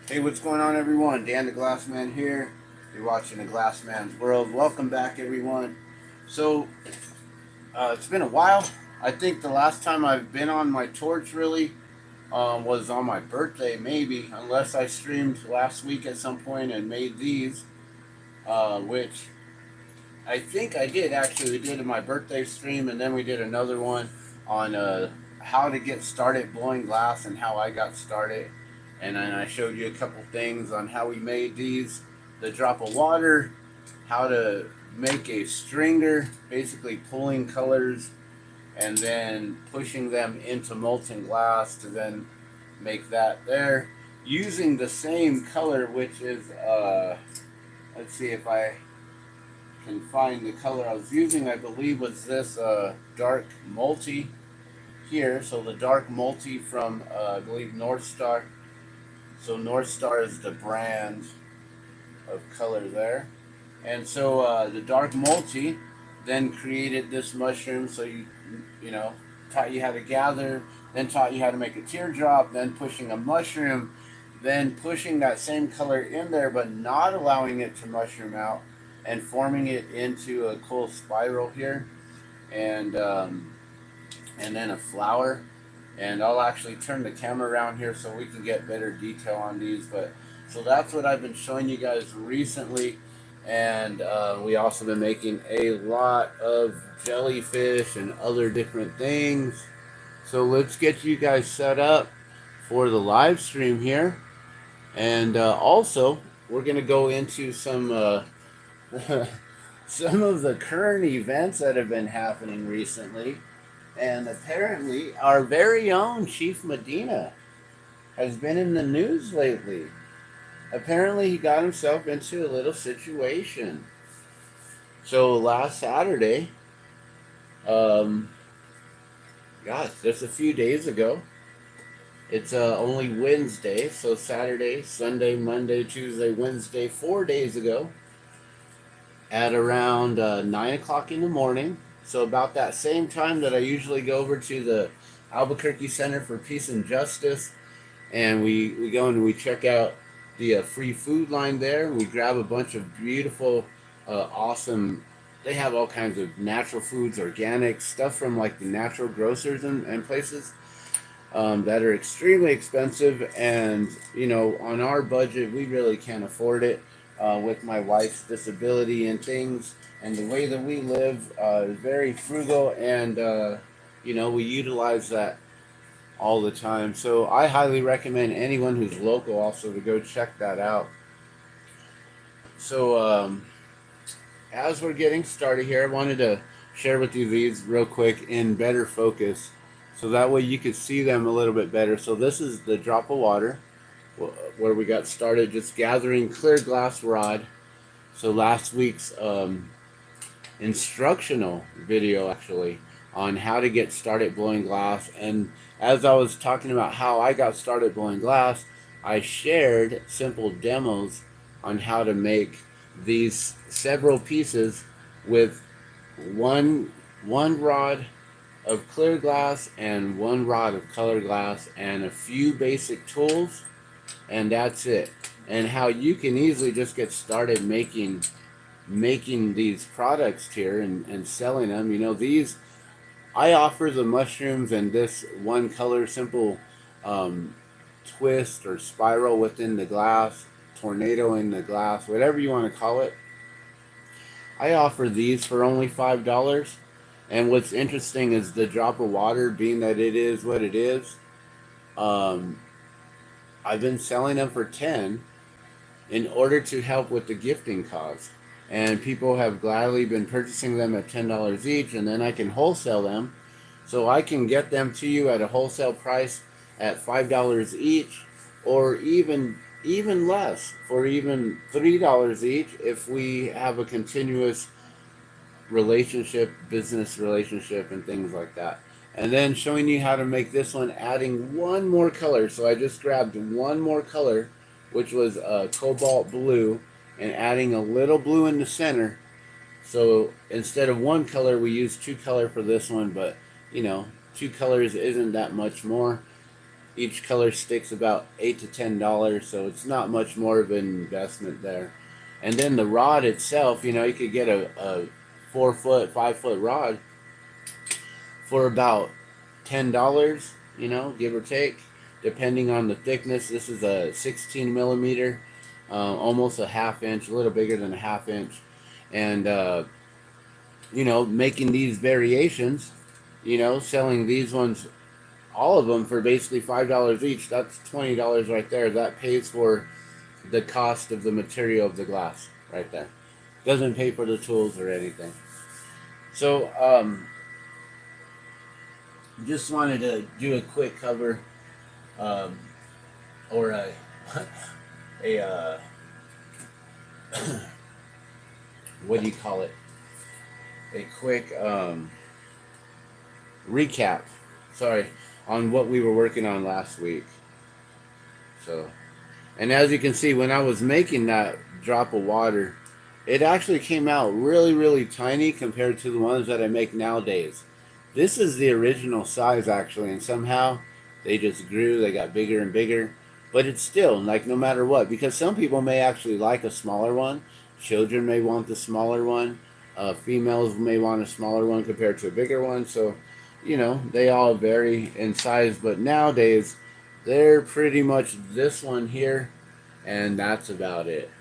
Hey, what's going on, everyone? Dan the Glassman here. You're watching the Glassman's World. Welcome back, everyone. So, it's been a while. I think the last time I've been on my torch really was on my birthday, maybe, unless I streamed last week at some point and made these, which I think I did actually. We did my birthday stream, and then we did another one on how to get started blowing glass and how I got started. And then I showed you a couple things on how we made these, the drop of water, how to make a stringer, basically pulling colors and then pushing them into molten glass to then make that there using the same color, which is let's see if I can find the color I was using. I believe was this dark multi here. So the dark multi from I believe North Star. So North Star is the brand of color there. And so the dark multi then created this mushroom. So you know taught you how to gather, then taught you how to make a teardrop, then pushing a mushroom, then pushing that same color in there, but not allowing it to mushroom out, and forming it into a cool spiral here, and and then a flower. And I'll actually turn the camera around here so we can get better detail on these. But so that's what I've been showing you guys recently. And we also been making a lot of jellyfish and other different things. So let's get you guys set up for the live stream here. And also, we're going to go into some some of the current events that have been happening recently. And apparently, our very own Chief Medina has been in the news lately. Apparently, he got himself into a little situation. So last Saturday, um, gosh, just a few days ago, it's only Wednesday, so Saturday, Sunday, Monday, Tuesday, Wednesday, 4 days ago, at around 9 o'clock in the morning. So, about that same time that I usually go over to the Albuquerque Center for Peace and Justice, and we go and we check out the free food line there. We grab a bunch of beautiful, awesome, they have all kinds of natural foods, organic stuff from like the natural grocers and places that are extremely expensive, and on our budget we really can't afford it with my wife's disability and things, and the way that we live is very frugal, and we utilize that all the time. So I highly recommend anyone who's local also to go check that out. So as we're getting started here, I wanted to share with you these real quick in better focus, so that way you could see them a little bit better. So this is the drop of water, where we got started just gathering clear glass rod. So last week's instructional video actually on how to get started blowing glass, and as I was talking about how I got started blowing glass, I shared simple demos on how to make these several pieces with one rod of clear glass and one rod of color glass and a few basic tools, and that's it. And how you can easily just get started making these products here and selling them. These, I offer the mushrooms and this one color simple um, twist or spiral within the glass, tornado in the glass, whatever you want to call it. I offer these for only $5. And what's interesting is the drop of water, being that it is what it is. Um, I've been selling them for 10 in order to help with the gifting cause. And people have gladly been purchasing them at $10 each, and then I can wholesale them. So I can get them to you at a wholesale price at $5 each, or even less, for even $3 each, if we have a continuous relationship, business relationship, and things like that. And then showing you how to make this one, adding one more color. So I just grabbed one more color, which was cobalt blue, and adding a little blue in the center. So instead of one color, we use two color for this one, but two colors isn't that much more. Each color stick's about $8 to $10, so it's not much more of an investment there. And then the rod itself, you know, you could get a 4 foot, 5 foot rod for about $10, you know, give or take, depending on the thickness. This is a 16 millimeter, almost a half inch, a little bigger than a half inch. And, you know, making these variations, you know, selling these ones, all of them for basically $5 each. That's $20 right there. That pays for the cost of the material of the glass right there. Doesn't pay for the tools or anything. So, just wanted to do a quick cover, or a what do you call it? A quick recap. Sorry, on what we were working on last week. So, and as you can see, when I was making that drop of water, it actually came out really, really tiny compared to the ones that I make nowadays. This is the original size actually, and somehow they just grew, they got bigger and bigger. But it's still, like, no matter what, because some people may actually like a smaller one. Children may want the smaller one. Females may want a smaller one compared to a bigger one. So, you know, they all vary in size. But nowadays, they're pretty much this one here, and that's about it.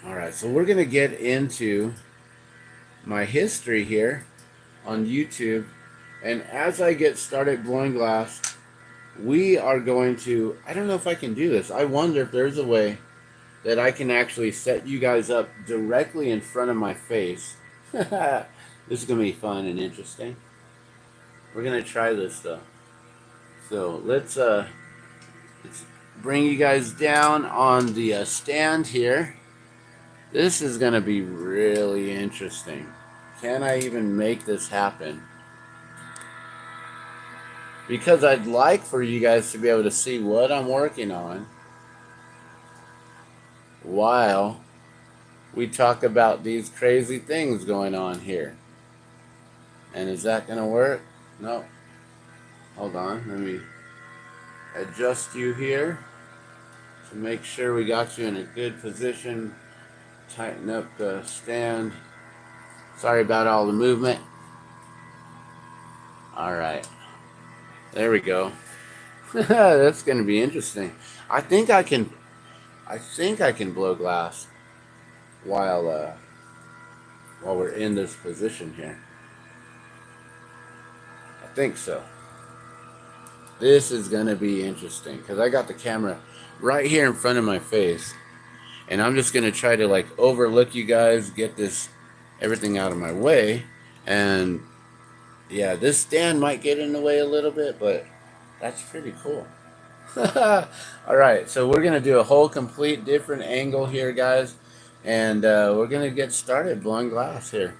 Alright, so we're going to get into my history here on YouTube. And as I get started blowing glass, we are going to, I don't know if I can do this. I wonder if there's a way that I can actually set you guys up directly in front of my face. This is going to be fun and interesting. We're going to try this though. So let's bring you guys down on the stand here. This is going to be really interesting. Can I even make this happen? Because I'd like for you guys to be able to see what I'm working on while we talk about these crazy things going on here. And is that going to work? No. Hold on. Let me adjust you here to make sure we got you in a good position. Tighten up the stand. Sorry about all the movement. Alright. There we go. That's going to be interesting. I think I can blow glass while we're in this position here. I think so. This is going to be interesting because I got the camera right here in front of my face, and I'm just going to try to like overlook you guys, get this everything out of my way. And yeah, this stand might get in the way a little bit, but that's pretty cool. Alright, so we're going to do a whole complete different angle here, guys. And we're going to get started blowing glass here.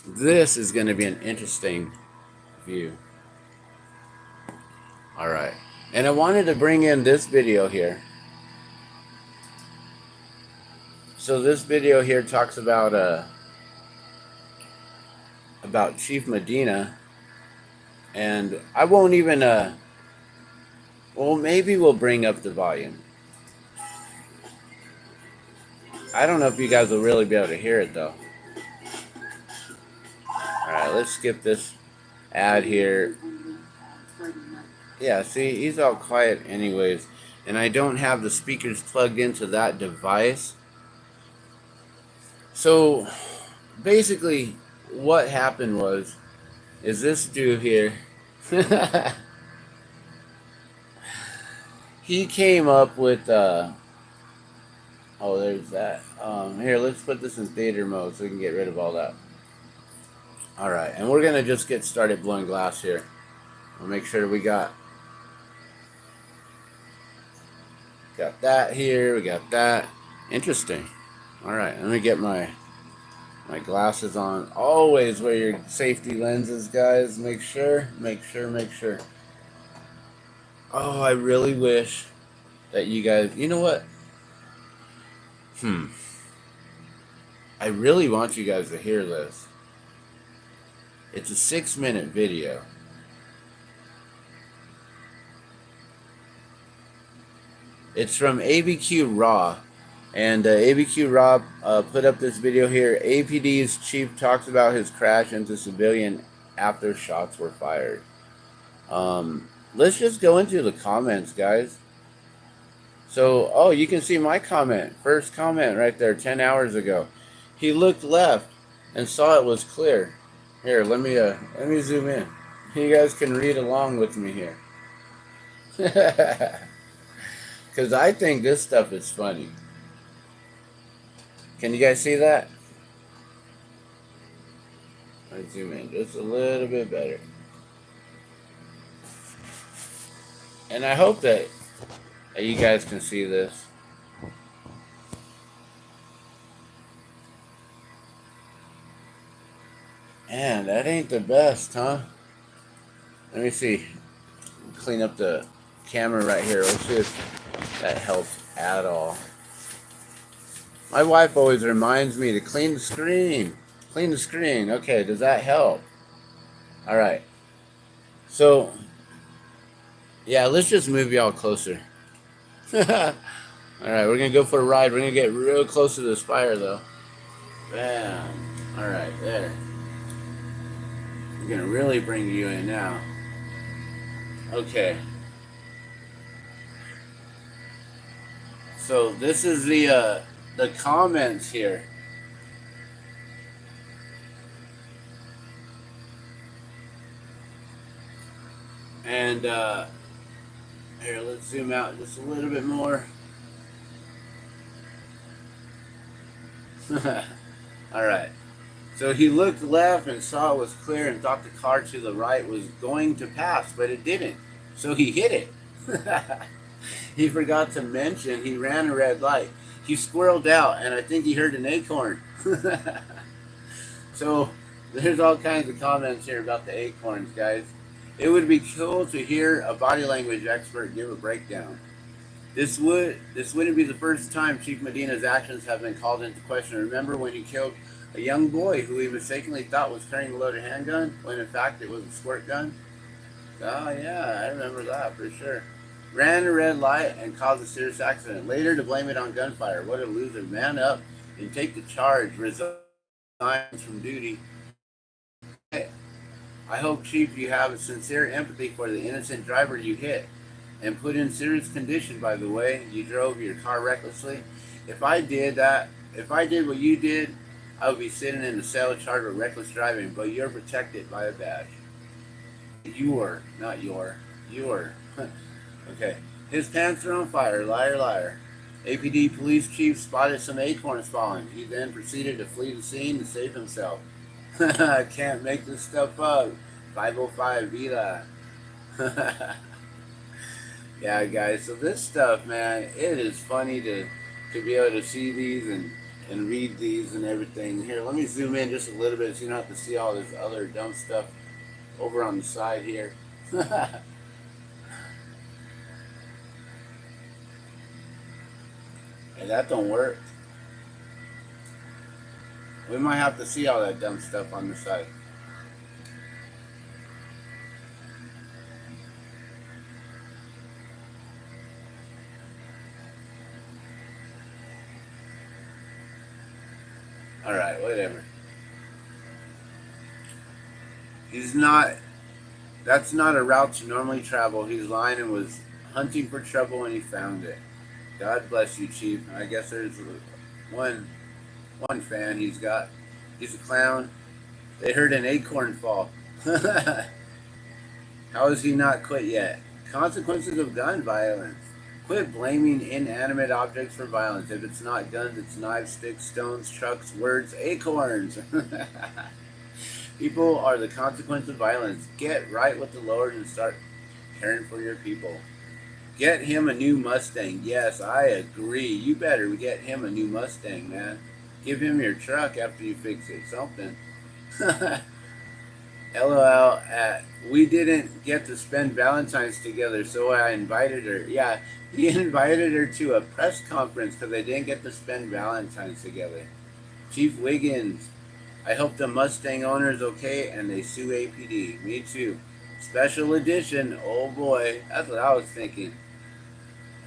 This is going to be an interesting view. Alright, and I wanted to bring in this video here. So this video here talks about Chief Medina, and I won't even well, maybe we'll bring up the volume. I don't know if you guys will really be able to hear it though. Alright, let's skip this ad here. Yeah, see, he's all quiet anyways, and I don't have the speakers plugged into that device. So basically what happened is this dude here, he came up with oh, there's that. Here, let's put this in theater mode so we can get rid of all that. Alright, and we're gonna just get started blowing glass here. We'll make sure we got that here, we got that. Interesting. Alright, let me get my glasses on. Always wear your safety lenses, guys. Make sure. Oh, I really wish that you guys, you know what? I really want you guys to hear this. It's a 6-minute video. It's from ABQ Raw. And ABQ Raw put up this video here. APD's chief talks about his crash into civilian after shots were fired. Let's just go into the comments, guys. So, oh, you can see my comment. First comment right there, 10 hours ago. He looked left and saw it was clear. Here, let me zoom in. You guys can read along with me here. Because I think this stuff is funny. Can you guys see that? Let's zoom in just a little bit better. And I hope that you guys can see this. Man, that ain't the best, huh? Let me see. Clean up the camera right here. Let's see if that helps at all. My wife always reminds me to clean the screen. Clean the screen. Okay, does that help? All right. So, yeah, let's just move y'all closer. All right, we're going to go for a ride. We're going to get real close to this fire, though. Bam. All right, there. I'm going to really bring you in now. Okay. So, this is the comments here. And here, let's zoom out just a little bit more. All right. So he looked left and saw it was clear and thought the car to the right was going to pass, but it didn't. So he hit it. He forgot to mention he ran a red light. He squirreled out, and I think he heard an acorn. So there's all kinds of comments here about the acorns, guys. It would be cool to hear a body language expert give a breakdown. This wouldn't be the first time Chief Medina's actions have been called into question. Remember when he killed a young boy who he mistakenly thought was carrying a loaded handgun, when in fact it was a squirt gun? Oh yeah, I remember that for sure. Ran a red light and caused a serious accident. Later to blame it on gunfire. What a loser. Man up and take the charge. Resigns from duty. I hope, Chief, you have a sincere empathy for the innocent driver you hit and put in serious condition, by the way. You drove your car recklessly. If I did what you did, I would be sitting in a cell charged with reckless driving, but you're protected by a badge. Not your. Okay. His pants are on fire. Liar, liar. APD police chief spotted some acorns falling. He then proceeded to flee the scene to save himself. I can't make this stuff up. 505 Vida. Yeah, guys. So this stuff, man, it is funny to be able to see these and read these and everything. Here, let me zoom in just a little bit so you don't have to see all this other dumb stuff over on the side here. Hey, that don't work. We might have to see all that dumb stuff on the side. Alright, whatever. That's not a route to normally travel. He's lying and was hunting for trouble when he found it. God bless you, Chief. I guess there's one fan he's got. He's a clown. They heard an acorn fall. How has he not quit yet? Consequences of gun violence. Quit blaming inanimate objects for violence. If it's not guns, it's knives, sticks, stones, trucks, words, acorns. People are the consequence of violence. Get right with the Lord and start caring for your people. Get him a new Mustang. Yes, I agree. You better get him a new Mustang, man. Give him your truck after you fix it. Something. LOL. We didn't get to spend Valentine's together, so I invited her. Yeah, he invited her to a press conference because they didn't get to spend Valentine's together. Chief Wiggins. I hope the Mustang owner is okay and they sue APD. Me too. Special edition. Oh boy. That's what I was thinking.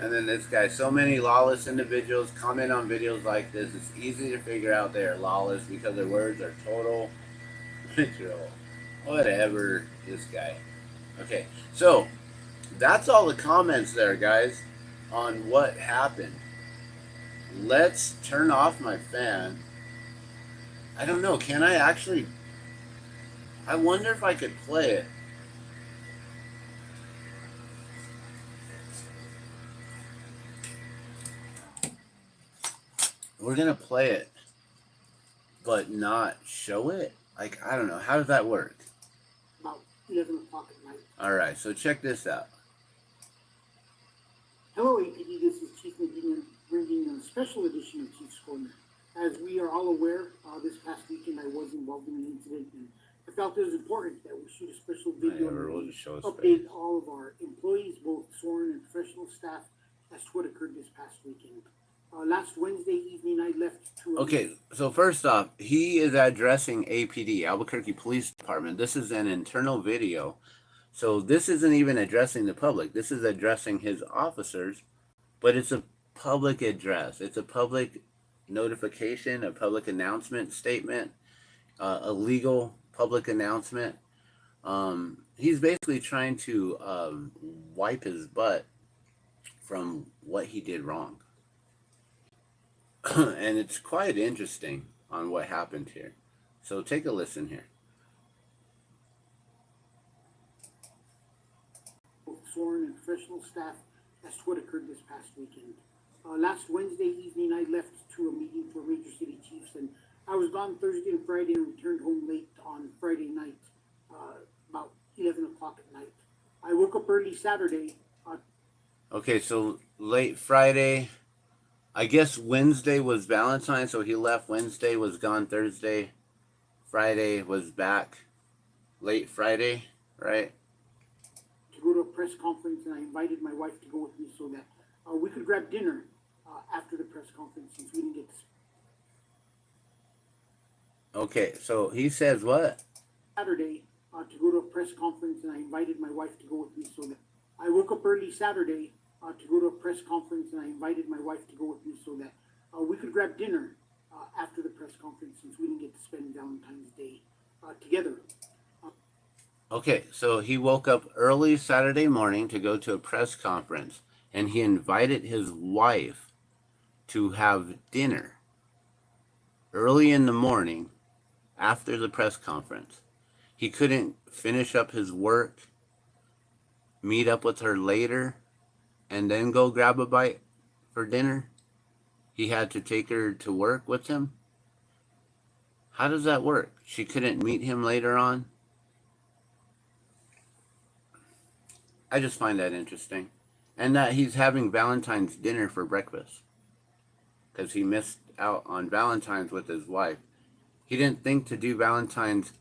And then this guy, so many lawless individuals comment on videos like this. It's easy to figure out they are lawless because their words are total literal. Whatever, this guy. Okay, so that's all the comments there, guys, on what happened. Let's turn off my fan. I don't know, can I actually... I wonder if I could play it. We're gonna play it, but not show it? Like, I don't know. How does that work? About 11 o'clock at night. Alright, so check this out. Hello, APD. This is Chief Medina bringing a special edition of Chief's Corner. As we are all aware, this past weekend I was involved in an incident, and I felt it was important that we shoot a special video and update all of our employees, both sworn and professional staff, as to what occurred this past weekend. Last Wednesday evening, I left to... Okay, so first off, he is addressing APD, Albuquerque Police Department. This is an internal video. So this isn't even addressing the public. This is addressing his officers, but it's a public address. It's a public notification, a public announcement statement, a legal public announcement. He's basically trying to wipe his butt from what he did wrong. And it's quite interesting on what happened here. So take a listen here. Sworn and professional staff as to what occurred this past weekend. Last Wednesday evening, I left to a meeting for major city chiefs, and I was gone Thursday and Friday and returned home late on Friday night, about 11 o'clock at night. I woke up early Saturday. Okay, so late Friday. I guess Wednesday was Valentine's, so he left Wednesday, was gone Thursday. Friday was back late Friday, right? To go to a press conference, and I invited my wife to go with me so that we could grab dinner after the press conference, since we didn't get to... Okay, so he says what? Saturday to go to a press conference, and I invited my wife to go with me so that... I woke up early Saturday to go to a press conference, and I invited my wife to go with me so that we could grab dinner after the press conference, since we didn't get to spend Valentine's Day together. Okay, so he woke up early Saturday morning to go to a press conference, and he invited his wife to have dinner early in the morning after the press conference. He couldn't finish up his work, meet up with her later, and then go grab a bite for dinner. He had to take her to work with him. How does that work? She couldn't meet him later on? I just find that interesting. And that he's having Valentine's dinner for breakfast, because he missed out on Valentine's with his wife. He didn't think to do Valentine's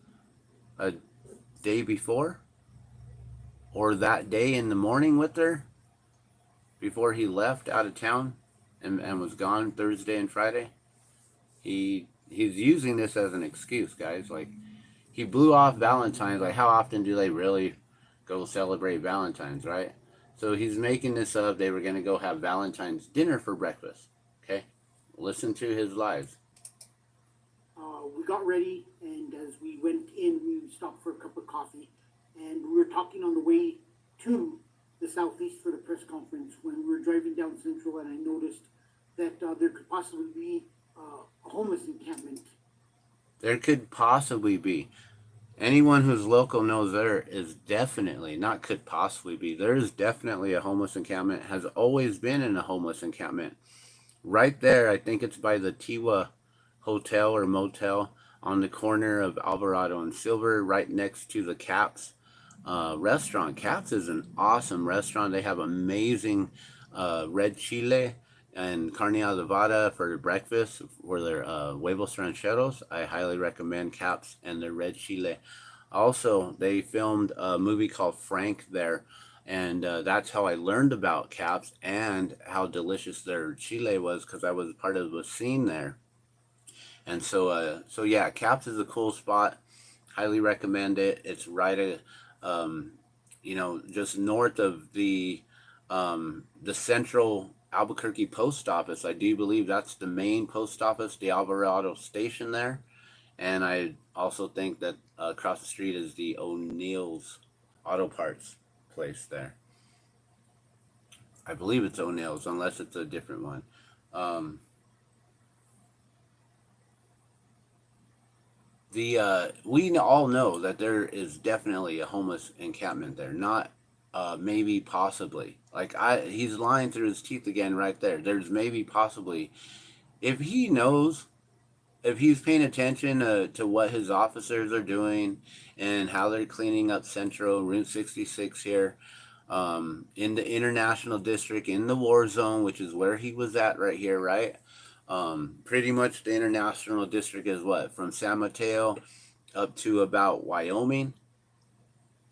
a day before, or that day in the morning with her, before he left out of town and was gone Thursday and Friday. He's using this as an excuse, guys. Like, he blew off Valentine's. Like, how often do they really go celebrate Valentine's, right? So he's making this up. They were going to go have Valentine's dinner for breakfast. Okay? Listen to his lies. We got ready, and as we went in, we stopped for a cup of coffee, and we were talking on the way to the southeast for the press conference when we were driving down Central, and I noticed that there could possibly be a homeless encampment. There could possibly be. Anyone who's local knows there is definitely, not could possibly be, there is definitely a homeless encampment, has always been in a homeless encampment. Right there, I think it's by the Tiwa Hotel or Motel on the corner of Alvarado and Silver, right next to the Caps restaurant. Caps is an awesome restaurant. They have amazing red chile and carne adobada for breakfast for their huevos rancheros. I highly recommend Caps and their red chile. Also, they filmed a movie called Frank there, and that's how I learned about Caps and how delicious their chile was, because I was part of a scene there. And so yeah, Caps is a cool spot. Highly recommend it. It's right at, just north of the the central Albuquerque post office. I do believe that's the main post office, the Alvarado station there. And I also think that across the street is the O'Neill's Auto Parts place there. I believe it's O'Neill's, unless it's a different one. Um, the We all know that there is definitely a homeless encampment there. Not maybe possibly. He's lying through his teeth again right there. There's maybe possibly, if he knows, if he's paying attention to what his officers are doing and how they're cleaning up Central Route 66 here, in the International District, in the war zone, which is where he was at right here, right? Pretty much the International District is what? From San Mateo up to about Wyoming.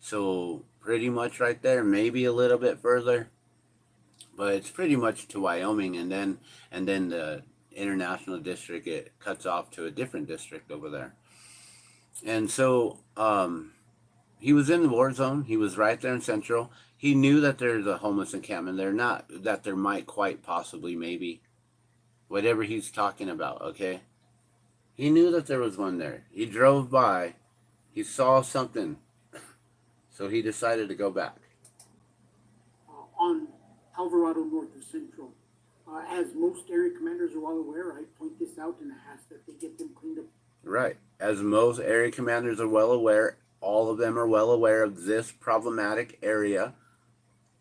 So pretty much right there, maybe a little bit further, but it's pretty much to Wyoming, and then the International District, it cuts off to a different district over there. And so he was in the war zone. He was right there in Central. He knew that there's a homeless encampment there, not that there might quite possibly, maybe, whatever he's talking about, okay? He knew that there was one there. He drove by. He saw something. So he decided to go back. On Alvarado north of Central. As most area commanders are well aware, I point this out and ask that they get them cleaned up. Right. As most area commanders are well aware, all of them are well aware of this problematic area.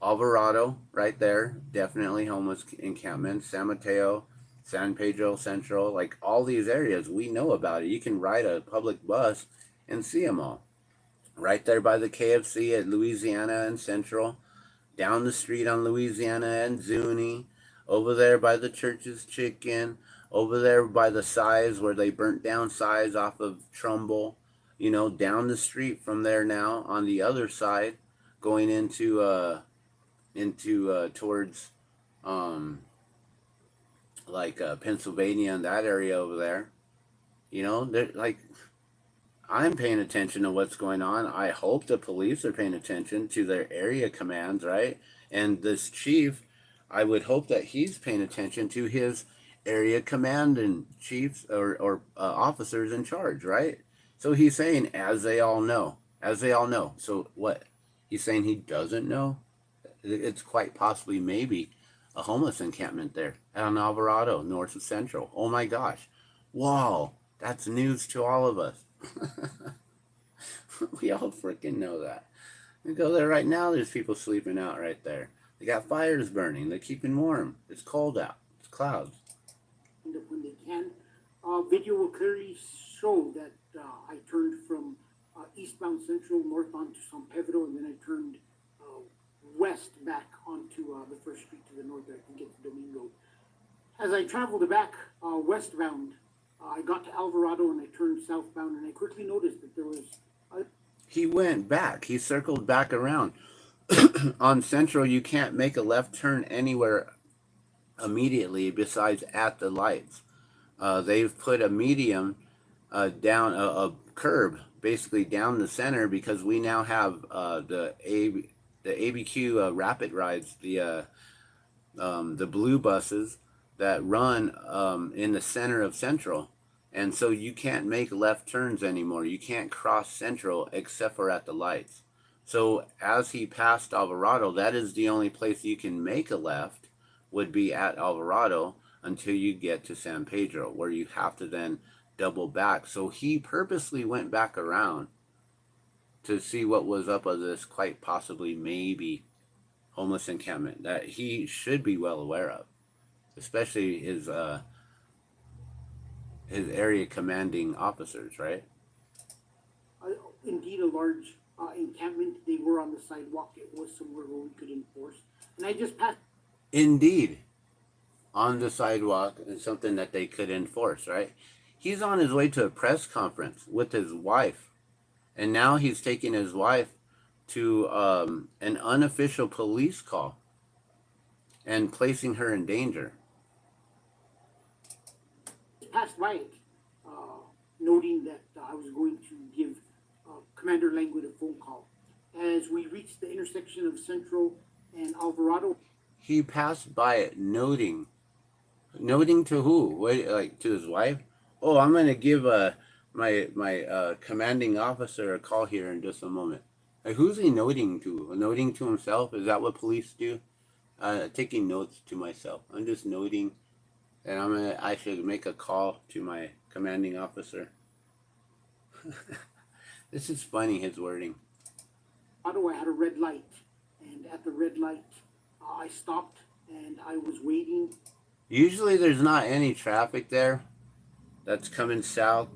Alvarado, right there, definitely homeless encampment. San Mateo, San Pedro Central, like all these areas, we know about it. You can ride a public bus and see them all. Right there by the KFC at Louisiana and Central, down the street on Louisiana and Zuni, over there by the Church's Chicken, over there by the Size where they burnt down Size off of Trumbull, down the street from there now on the other side, going into towards Pennsylvania and that area over there. They're like, I'm paying attention to what's going on. I hope the police are paying attention to their area commands, right? And this chief, I would hope that he's paying attention to his area command and chiefs or officers in charge, right? So he's saying, as they all know. So what? He's saying he doesn't know? It's quite possibly maybe a homeless encampment there on Alvarado, north of Central. Oh my gosh. Wow. That's news to all of us. We all freaking know that. We go there right now, there's people sleeping out right there. They got fires burning. They're keeping warm. It's cold out. It's clouds. When they can. Video will clearly show that I turned from eastbound Central northbound to San Pedro, and then I turned west back onto the first street to the north that I can get to Domingo. As I traveled back westbound, I got to Alvarado and I turned southbound, and I quickly noticed that there was. He went back. He circled back around. On Central, you can't make a left turn anywhere immediately besides at the lights. They've put a medium down, a curb basically down the center, because we now have the ABQ rapid rides, the blue buses that run in the center of Central. And so you can't make left turns anymore. You can't cross Central except for at the lights. So as he passed Alvarado, that is the only place you can make a left, would be at Alvarado until you get to San Pedro, where you have to then double back. So he purposely went back around to see what was up of this quite possibly maybe homeless encampment that he should be well aware of, especially his area commanding officers, right? Indeed, a large encampment. They were on the sidewalk. It was somewhere where we could enforce. And I just passed. Indeed, on the sidewalk is something that they could enforce, right? He's on his way to a press conference with his wife, and now he's taking his wife to an unofficial police call and placing her in danger. Passed by it, noting that I was going to give Commander Langwood a phone call. As we reached the intersection of Central and Alvarado. He passed by it noting. Noting to who? Wait, like to his wife? Oh, I'm gonna give my commanding officer a call here in just a moment. Like, who's he noting to? Noting to himself? Is that what police do? Taking notes to myself. I'm just noting, and I should make a call to my commanding officer. This is funny, his wording. I had a red light, and at the red light, I stopped and I was waiting. Usually, there's not any traffic there that's coming south.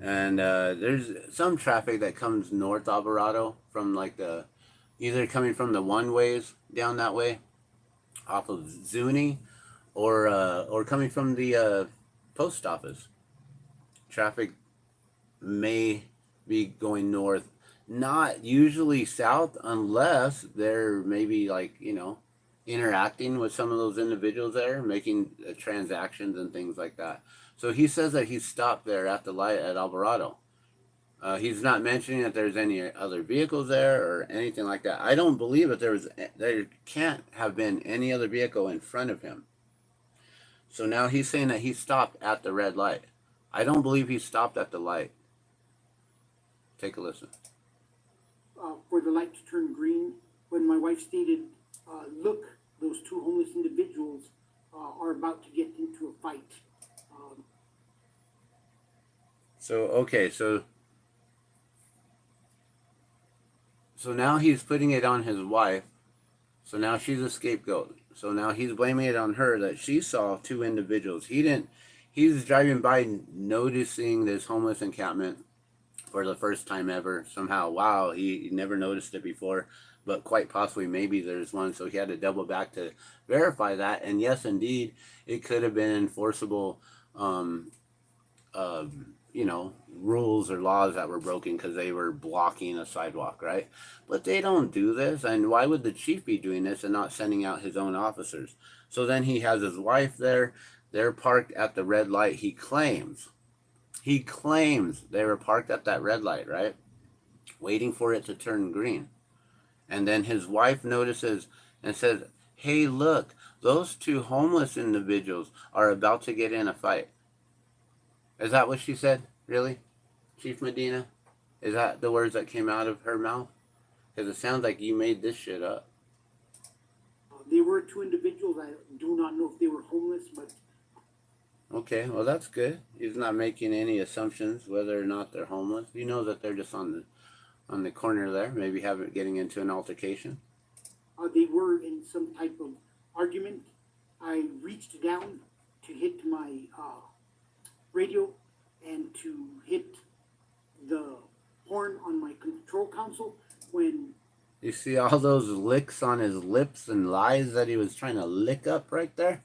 And there's some traffic that comes north Alvarado from like the either coming from the one ways down that way off of Zuni or coming from the post office. Traffic may be going north, not usually south unless they're maybe like, interacting with some of those individuals there, making transactions and things like that. So he says that he stopped there at the light at Alvarado. He's not mentioning that there's any other vehicles there or anything like that. I don't believe that there can't have been any other vehicle in front of him. So now he's saying that he stopped at the red light. I don't believe he stopped at the light. Take a listen. For the light to turn green, when my wife stated, look, those two homeless individuals are about to get into a fight. So now he's putting it on his wife. So now she's a scapegoat. So now he's blaming it on her that she saw two individuals. He's driving by noticing this homeless encampment for the first time ever. Somehow, wow, he never noticed it before, but quite possibly maybe there's one. So he had to double back to verify that. And yes, indeed, it could have been enforceable, rules or laws that were broken because they were blocking a sidewalk, right? But they don't do this. And why would the chief be doing this and not sending out his own officers? So then he has his wife there. They're parked at the red light. He claims they were parked at that red light, right? Waiting for it to turn green. And then his wife notices and says, hey, look, those two homeless individuals are about to get in a fight. Is that what she said? Really? Chief Medina? Is that the words that came out of her mouth? Because it sounds like you made this shit up. They were two individuals. I do not know if they were homeless, but... Okay, well that's good. He's not making any assumptions whether or not they're homeless. He knows that they're just on the corner there, maybe getting into an altercation. They were in some type of argument. I reached down to hit my radio and to hit the horn on my control console when... You see all those licks on his lips and lies that he was trying to lick up right there?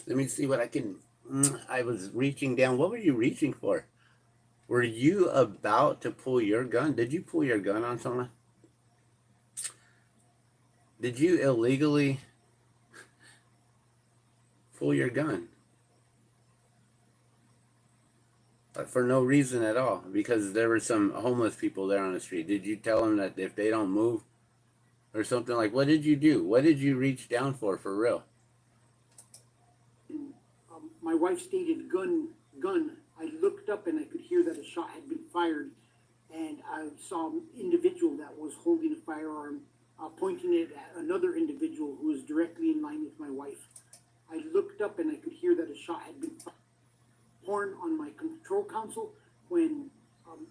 Let me see what I can... I was reaching down. What were you reaching for? Were you about to pull your gun? Did you pull your gun on someone? Did you illegally pull your gun? For no reason at all, because there were some homeless people there on the street. Did you tell them that if they don't move or something? Like, what did you do? What did you reach down for real? My wife stated gun. I looked up and I could hear that a shot had been fired, and I saw an individual that was holding a firearm, pointing it at another individual who was directly in line with my wife. I looked up and I could hear that a shot had been fired. Horn on my control console when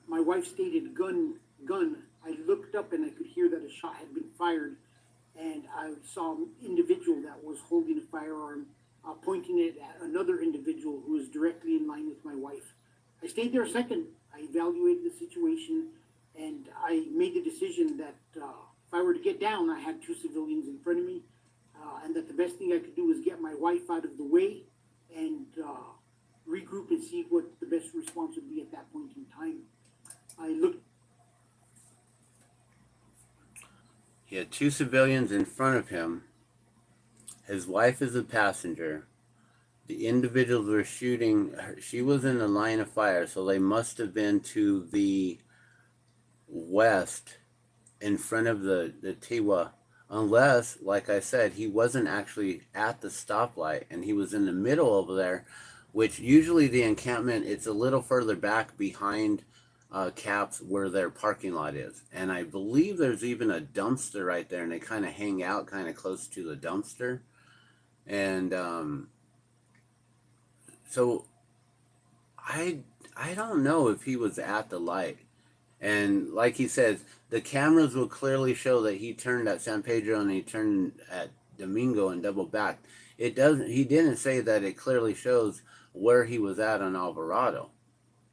my wife stated gun. I looked up and I could hear that a shot had been fired, and I saw an individual that was holding a firearm, pointing it at another individual who was directly in line with my wife. I stayed there a second. I evaluated the situation, and I made the decision that if I were to get down, I had two civilians in front of me, and that the best thing I could do was get my wife out of the way and regroup and see what the best response would be at that point in time. I looked. He had two civilians in front of him. His wife is a passenger. The individuals were shooting. She was in the line of fire, so they must have been to the west in front of the Tiwa, unless, like I said, he wasn't actually at the stoplight and he was in the middle over there, which usually the encampment, it's a little further back behind Caps where their parking lot is. And I believe there's even a dumpster right there, and they kind of hang out kind of close to the dumpster. And so I I don't know if he was at the light. And like he says, the cameras will clearly show that he turned at San Pedro and he turned at Domingo and double back. It doesn't. He didn't say that it clearly shows where he was at on Alvarado.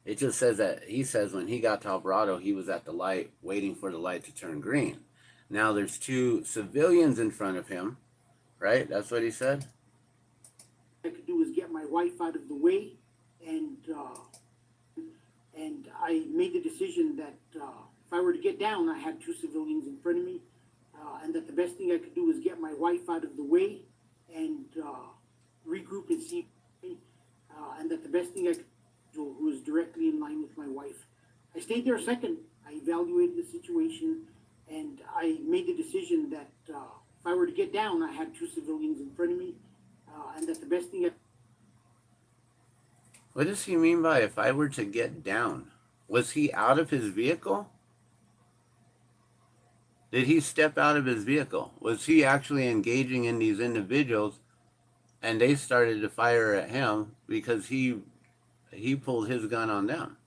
It just says that he says when he got to Alvarado, he was at the light waiting for the light to turn green. Now there's two civilians in front of him, right? That's what he said. I could do is get my wife out of the way, and I made the decision that if I were to get down, I had two civilians in front of me, and that the best thing I could do is get my wife out of the way and regroup and see, and that the best thing I could do was directly in line with my wife. I stayed there a second. I evaluated the situation, and I made the decision that if I were to get down, I had two civilians in front of me, and that the best thing I... What does he mean by if I were to get down? Was he out of his vehicle? Did he step out of his vehicle? Was he actually engaging in these individuals and they started to fire at him because he pulled his gun on them?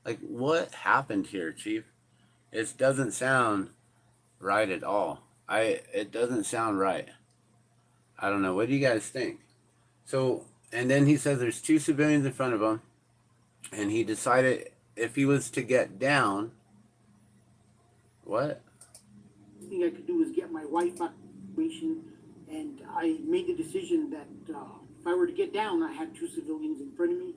Like, what happened here, Chief? It doesn't sound right at all. It doesn't sound right. I don't know. What do you guys think? So, and then he says there's two civilians in front of him, and he decided if he was to get down, what? The thing I could do is get my wife out of the situation, and I made the decision that if I were to get down, I had two civilians in front of me,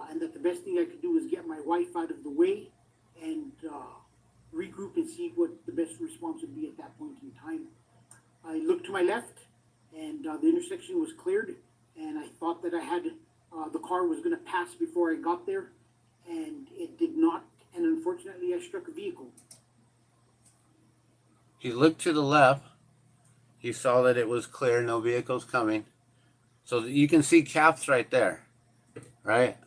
and that the best thing I could do is get my wife out of the way and regroup and see what the best response would be at that point in time. I looked to my left, and the intersection was cleared, and I thought that I had the car was going to pass before I got there, and it did not, and unfortunately I struck a vehicle. He looked to the left. He saw that it was clear, no vehicles coming. So you can see Caps right there, right?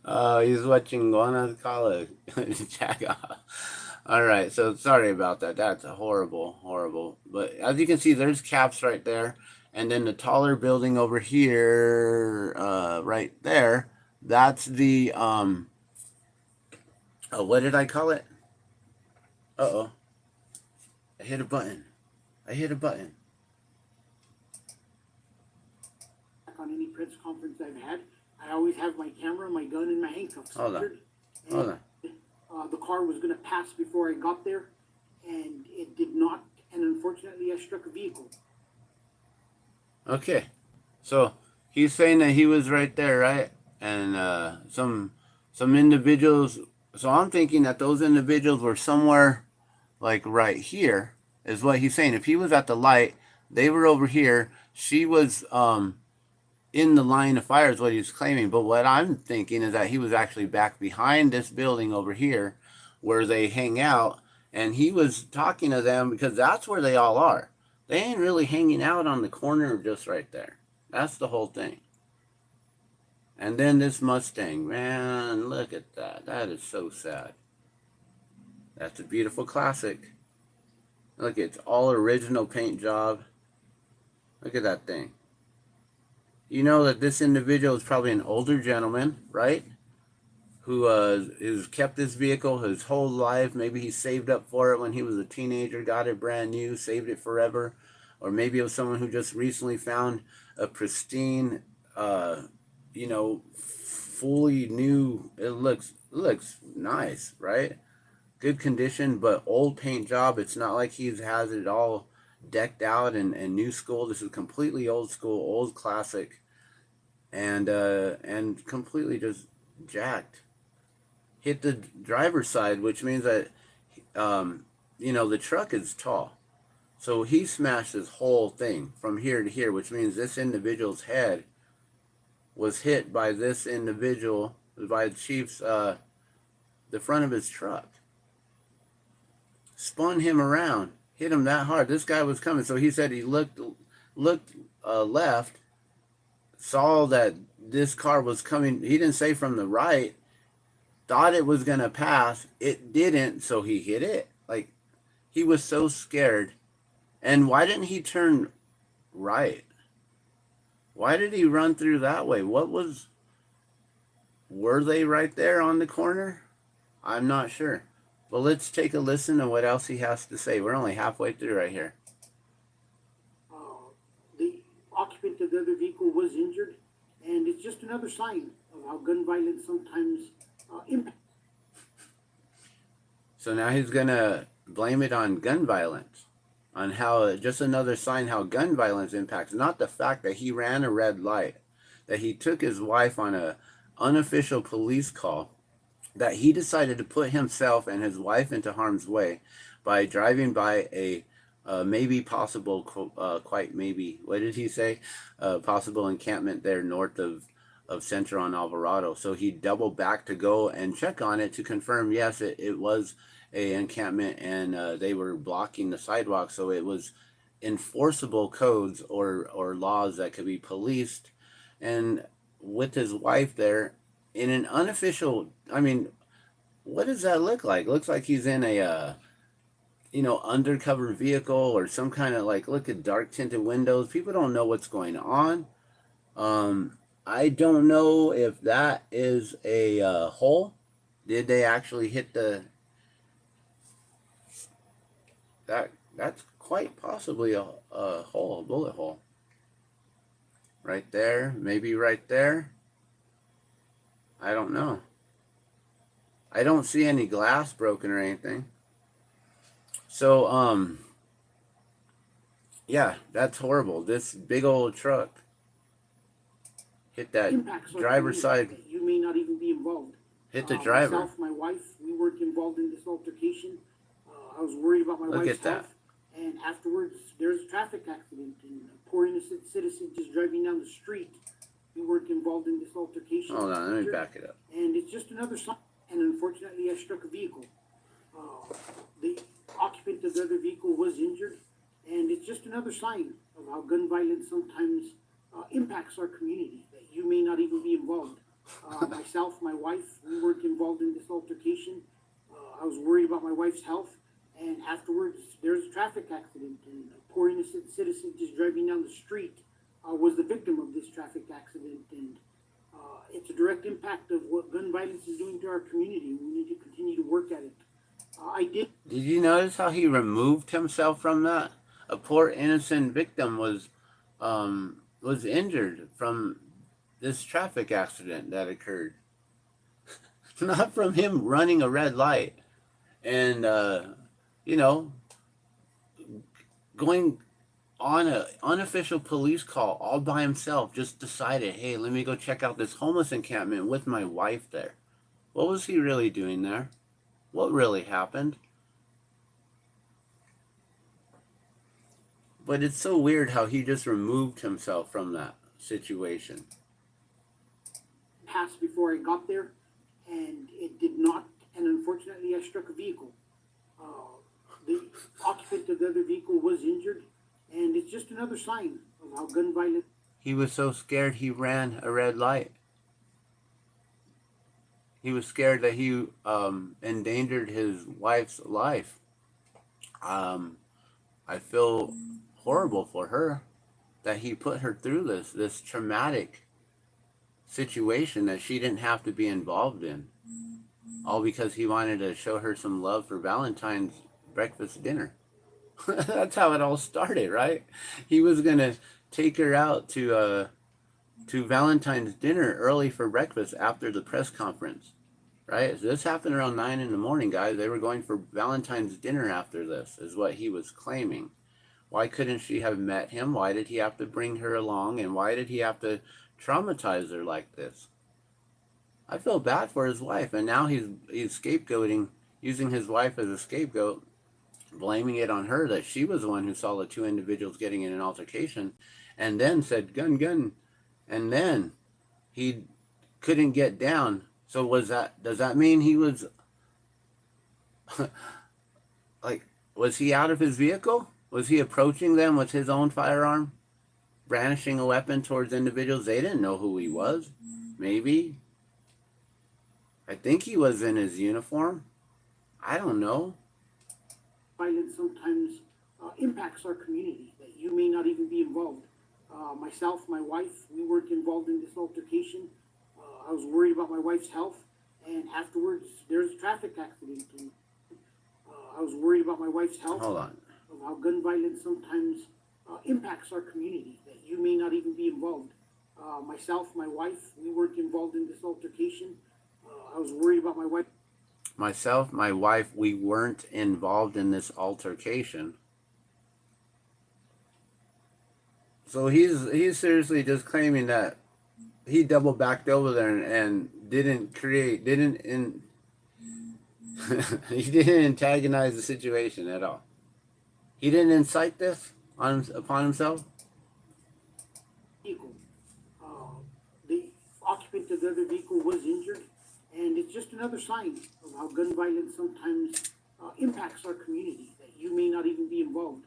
Oh, he's watching Guanajuato Jaga. All right, so sorry about that. That's a horrible. But as you can see, there's Caps right there, and then the taller building over here, right there. That's the what did I call it? Uh-oh. I hit a button. On any press conference I've had, I always have my camera, my gun, and my handcuffs. Hold on. The car was going to pass before I got there, and it did not, and unfortunately I struck a vehicle. Okay. So he's saying that he was right there, right? And some individuals. So I'm thinking that those individuals were somewhere like right here, is what he's saying. If he was at the light, they were over here. She was in the line of fire is what he's claiming. But what I'm thinking is that he was actually back behind this building over here where they hang out, and he was talking to them because that's where they all are. They ain't really hanging out on the corner just right there. That's the whole thing. And then this Mustang, man, look at that. That is so sad. That's a beautiful classic. Look, it's all original paint job. Look at that thing. You know that this individual is probably an older gentleman, right? Who has kept this vehicle his whole life. Maybe he saved up for it when he was a teenager, got it brand new, saved it forever. Or maybe it was someone who just recently found a pristine, fully new. It looks nice, right? Good condition, but old paint job. It's not like he has it all decked out and new school. This is completely old school, old classic, and completely just jacked. Hit the driver's side, which means that the truck is tall, so he smashed his whole thing from here to here, which means this individual's head was hit by this individual, by the chief's, the front of his truck. Spun him around, hit him that hard. This guy was coming, so he said he looked left, saw that this car was coming. He didn't say from the right. Thought it was gonna pass. It didn't, so he hit it. Like, he was so scared. And why didn't he turn right? Why did he run through that way? Were they right there on the corner? I'm not sure. But let's take a listen to what else he has to say. We're only halfway through right here. The occupant of the other vehicle was injured, and it's just another sign of how gun violence sometimes impacts. So now he's going to blame it on gun violence, on how just another sign how gun violence impacts, not the fact that he ran a red light, that he took his wife on a unofficial police call, that he decided to put himself and his wife into harm's way by driving by a maybe possible, quite maybe, what did he say? Possible encampment there north of Central on Alvarado. So he doubled back to go and check on it to confirm, yes, it was a encampment, and they were blocking the sidewalk. So it was enforceable codes or laws that could be policed. And with his wife there in an unofficial, I mean, what does that look like? It looks like he's in a undercover vehicle or some kind of, like, look at dark tinted windows. People don't know what's going on. I don't know if that is a hole. Did they actually hit that's quite possibly a hole, a bullet hole. Right there, maybe right there. I don't know. I don't see any glass broken or anything. So, yeah, that's horrible. This big old truck hit that driver's side. You may not even be involved. Hit the driver. Myself, my wife, we weren't involved in this altercation. I was worried about my wife's health. And afterwards, there's a traffic accident, and a poor innocent citizen just driving down the street. We weren't involved in this altercation. Hold on, let me back it up. And it's just another sign. And unfortunately, I struck a vehicle. The occupant of the other vehicle was injured, and it's just another sign of how gun violence sometimes impacts our community, that you may not even be involved. Myself, my wife, we weren't involved in this altercation. I was worried about my wife's health, and afterwards, there's a traffic accident, and a poor innocent citizen just driving down the street was the victim of this traffic accident, and it's a direct impact of what gun violence is doing to our community. We need to continue to work at it. Did you notice how he removed himself from that? A poor innocent victim was injured from this traffic accident that occurred. Not from him running a red light and going on an unofficial police call all by himself. Just decided, hey, let me go check out this homeless encampment with my wife there. What was he really doing there? What really happened? But it's so weird how he just removed himself from that situation. Passed before I got there, and it did not, and unfortunately I struck a vehicle. The occupant of the other vehicle was injured, and it's just another sign of how gun violence... He was so scared he ran a red light. He was scared that he endangered his wife's life. I feel horrible for her that he put her through this traumatic situation that she didn't have to be involved in. All because he wanted to show her some love for Valentine's breakfast dinner. That's how it all started, right? He was going to take her out to Valentine's dinner early for breakfast after the press conference, right? So this happened around 9 in the morning, guys. They were going for Valentine's dinner after this, is what he was claiming. Why couldn't she have met him? Why did he have to bring her along? And why did he have to traumatize her like this? I feel bad for his wife, and now he's scapegoating, using his wife as a scapegoat, blaming it on her that she was the one who saw the two individuals getting in an altercation, and then said gun, and then he couldn't get down. So does that mean he was like, was he out of his vehicle? Was he approaching them with his own firearm, brandishing a weapon towards individuals? They didn't know who he was. Maybe. I think he was in his uniform. I don't know. Violence sometimes impacts our community, that you may not even be involved. Myself, my wife, we weren't involved in this altercation. I was worried about my wife's health, and afterwards, there's a traffic accident. And, I was worried about my wife's health. Hold on. Of how gun violence sometimes impacts our community, that you may not even be involved. Myself, my wife, we weren't involved in this altercation. I was worried about my wife. Myself, my wife, we weren't involved in this altercation. So he's seriously just claiming that he double backed over there and he didn't antagonize the situation at all. He didn't incite this upon himself. Vehicle. The occupant of the other vehicle was injured, and it's just another sign of how gun violence sometimes impacts our community, that you may not even be involved.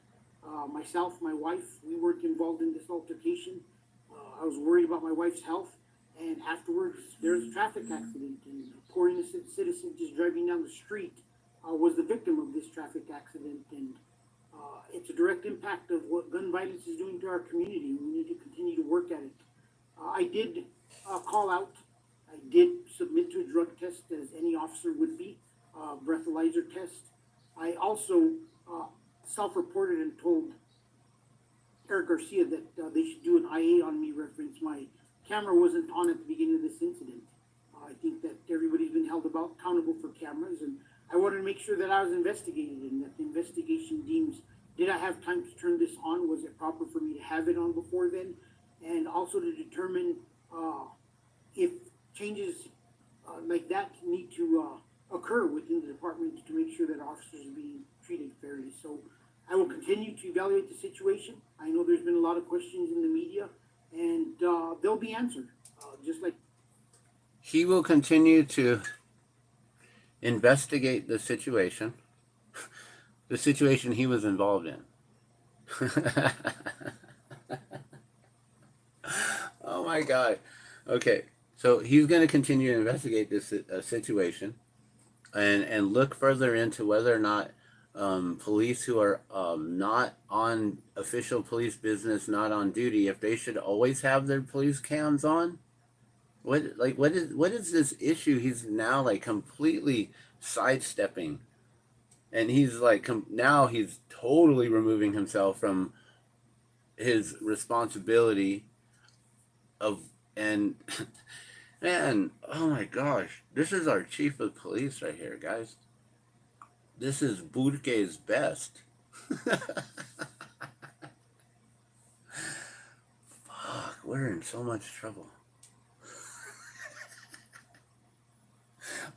Myself, my wife, we weren't involved in this altercation. I was worried about my wife's health, and afterwards, there's a traffic accident, and a poor innocent citizen just driving down the street was the victim of this traffic accident, and it's a direct impact of what gun violence is doing to our community. We need to continue to work at it. I did call out. I did submit to a drug test, as any officer would be, breathalyzer test. I also self-reported and told Eric Garcia that they should do an IA on me reference. My camera wasn't on at the beginning of this incident. I think that everybody's been held accountable for cameras, and I wanted to make sure that I was investigated and that the investigation deems, did I have time to turn this on? Was it proper for me to have it on before then? And also to determine if changes like that need to occur within the department to make sure that officers are being treated fairly. So I will continue to evaluate the situation. I know there's been a lot of questions in the media, and they'll be answered. Just like He will continue to investigate the situation he was involved in. Oh my God. Okay, so he's going to continue to investigate this situation and look further into whether or not police who are not on official police business, not on duty, if they should always have their police cams on. What is this issue he's now like completely sidestepping, and he's like now he's totally removing himself from his responsibility of, and man, oh my gosh, this is our chief of police right here, guys. This is Burke's best. Fuck, we're in so much trouble.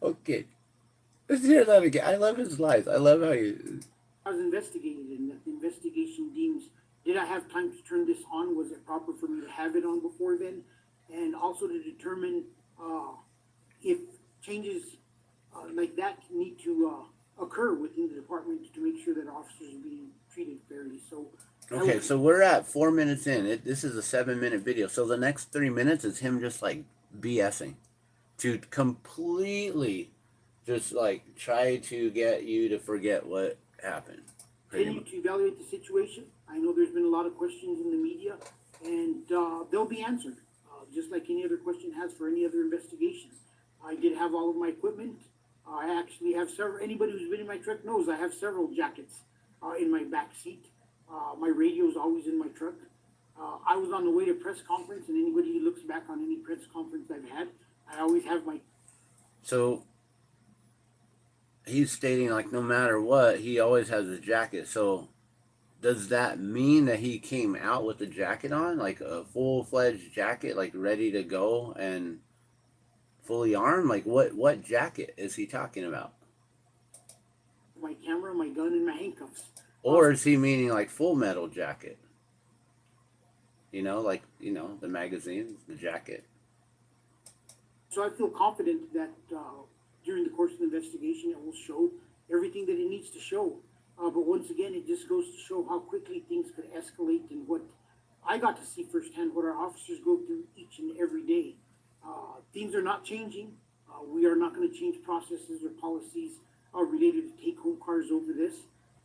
Okay, let's hear that again. I love his lies. I love how you. I was investigated, and that the investigation deems, did I have time to turn this on? Was it proper for me to have it on before then? And also to determine if changes like that need to occur within the department to make sure that officers are being treated fairly. So Okay, so we're at 4 minutes in. This is a 7-minute video. So the next 3 minutes is him just like BSing to completely just like try to get you to forget what happened. continue to evaluate the situation. I know there's been a lot of questions in the media, and they'll be answered, just like any other question has for any other investigation. I did have all of my equipment. I actually have several. Anybody who's been in my truck knows I have several jackets in my back seat. My radio is always in my truck. I was on the way to press conference, and anybody who looks back on any press conference I've had, I always have my. So he's stating like no matter what, he always has a jacket. So does that mean that he came out with the jacket on, like a full-fledged jacket, like ready to go and fully armed? Like what jacket is he talking about? My camera, my gun, and my handcuffs. Or is he meaning like full metal jacket? You know, like, the magazines, the jacket. So I feel confident that during the course of the investigation, it will show everything that it needs to show. But once again, it just goes to show how quickly things could escalate and what I got to see firsthand, what our officers go through each and every day. Things are not changing. We are not going to change processes or policies related to take-home cars over this.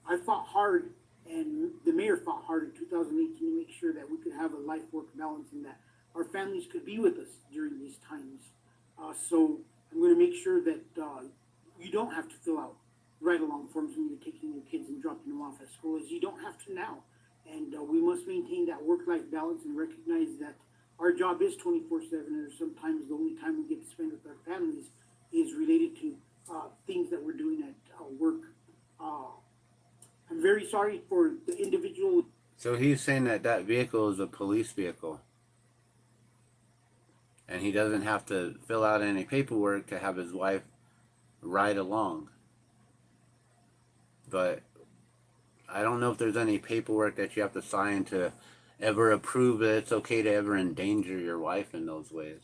I fought hard, and the mayor fought hard in 2018 to make sure that we could have a life-work balance and that our families could be with us during these times. So I'm going to make sure that you don't have to fill out ride-along forms when you're taking your kids and dropping them off at school, as you don't have to now. And we must maintain that work-life balance and recognize that our job is 24/7, and sometimes the only time we get to spend with our families is related to things that we're doing at work. I'm very sorry for the individual. So he's saying that that vehicle is a police vehicle, and he doesn't have to fill out any paperwork to have his wife ride along. But I don't know if there's any paperwork that you have to sign to ever approve that it's okay to ever endanger your wife in those ways.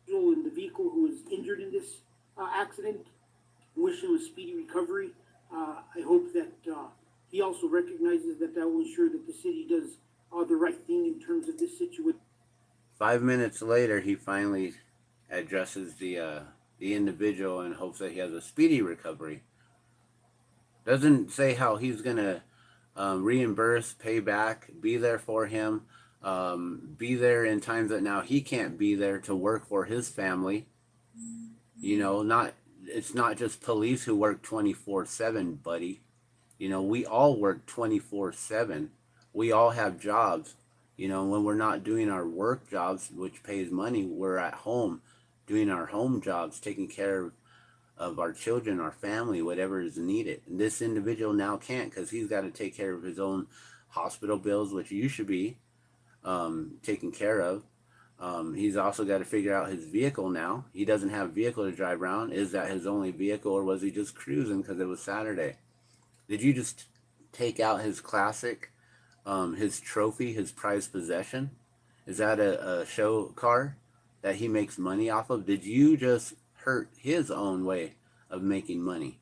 In the vehicle who was injured in this accident, wish him a speedy recovery. I hope that he also recognizes that will ensure that the city does the right thing in terms of this situation. 5 minutes later, he finally addresses the individual and hopes that he has a speedy recovery. Doesn't say how he's gonna reimburse, pay back, be there for him, be there in times that now he can't be there to work for his family. You know, it's not just police who work 24/7, buddy. You know, we all work 24/7. We all have jobs. You know, when we're not doing our work jobs, which pays money, we're at home doing our home jobs, taking care of our children, our family, whatever is needed. And this individual now can't because he's got to take care of his own hospital bills, which you should be taken care of. He's also got to figure out his vehicle now. He doesn't have a vehicle to drive around. Is that his only vehicle, or was he just cruising because it was Saturday? Did you just take out his classic, his trophy, his prized possession? Is that a show car that he makes money off of? Did you just hurt his own way of making money?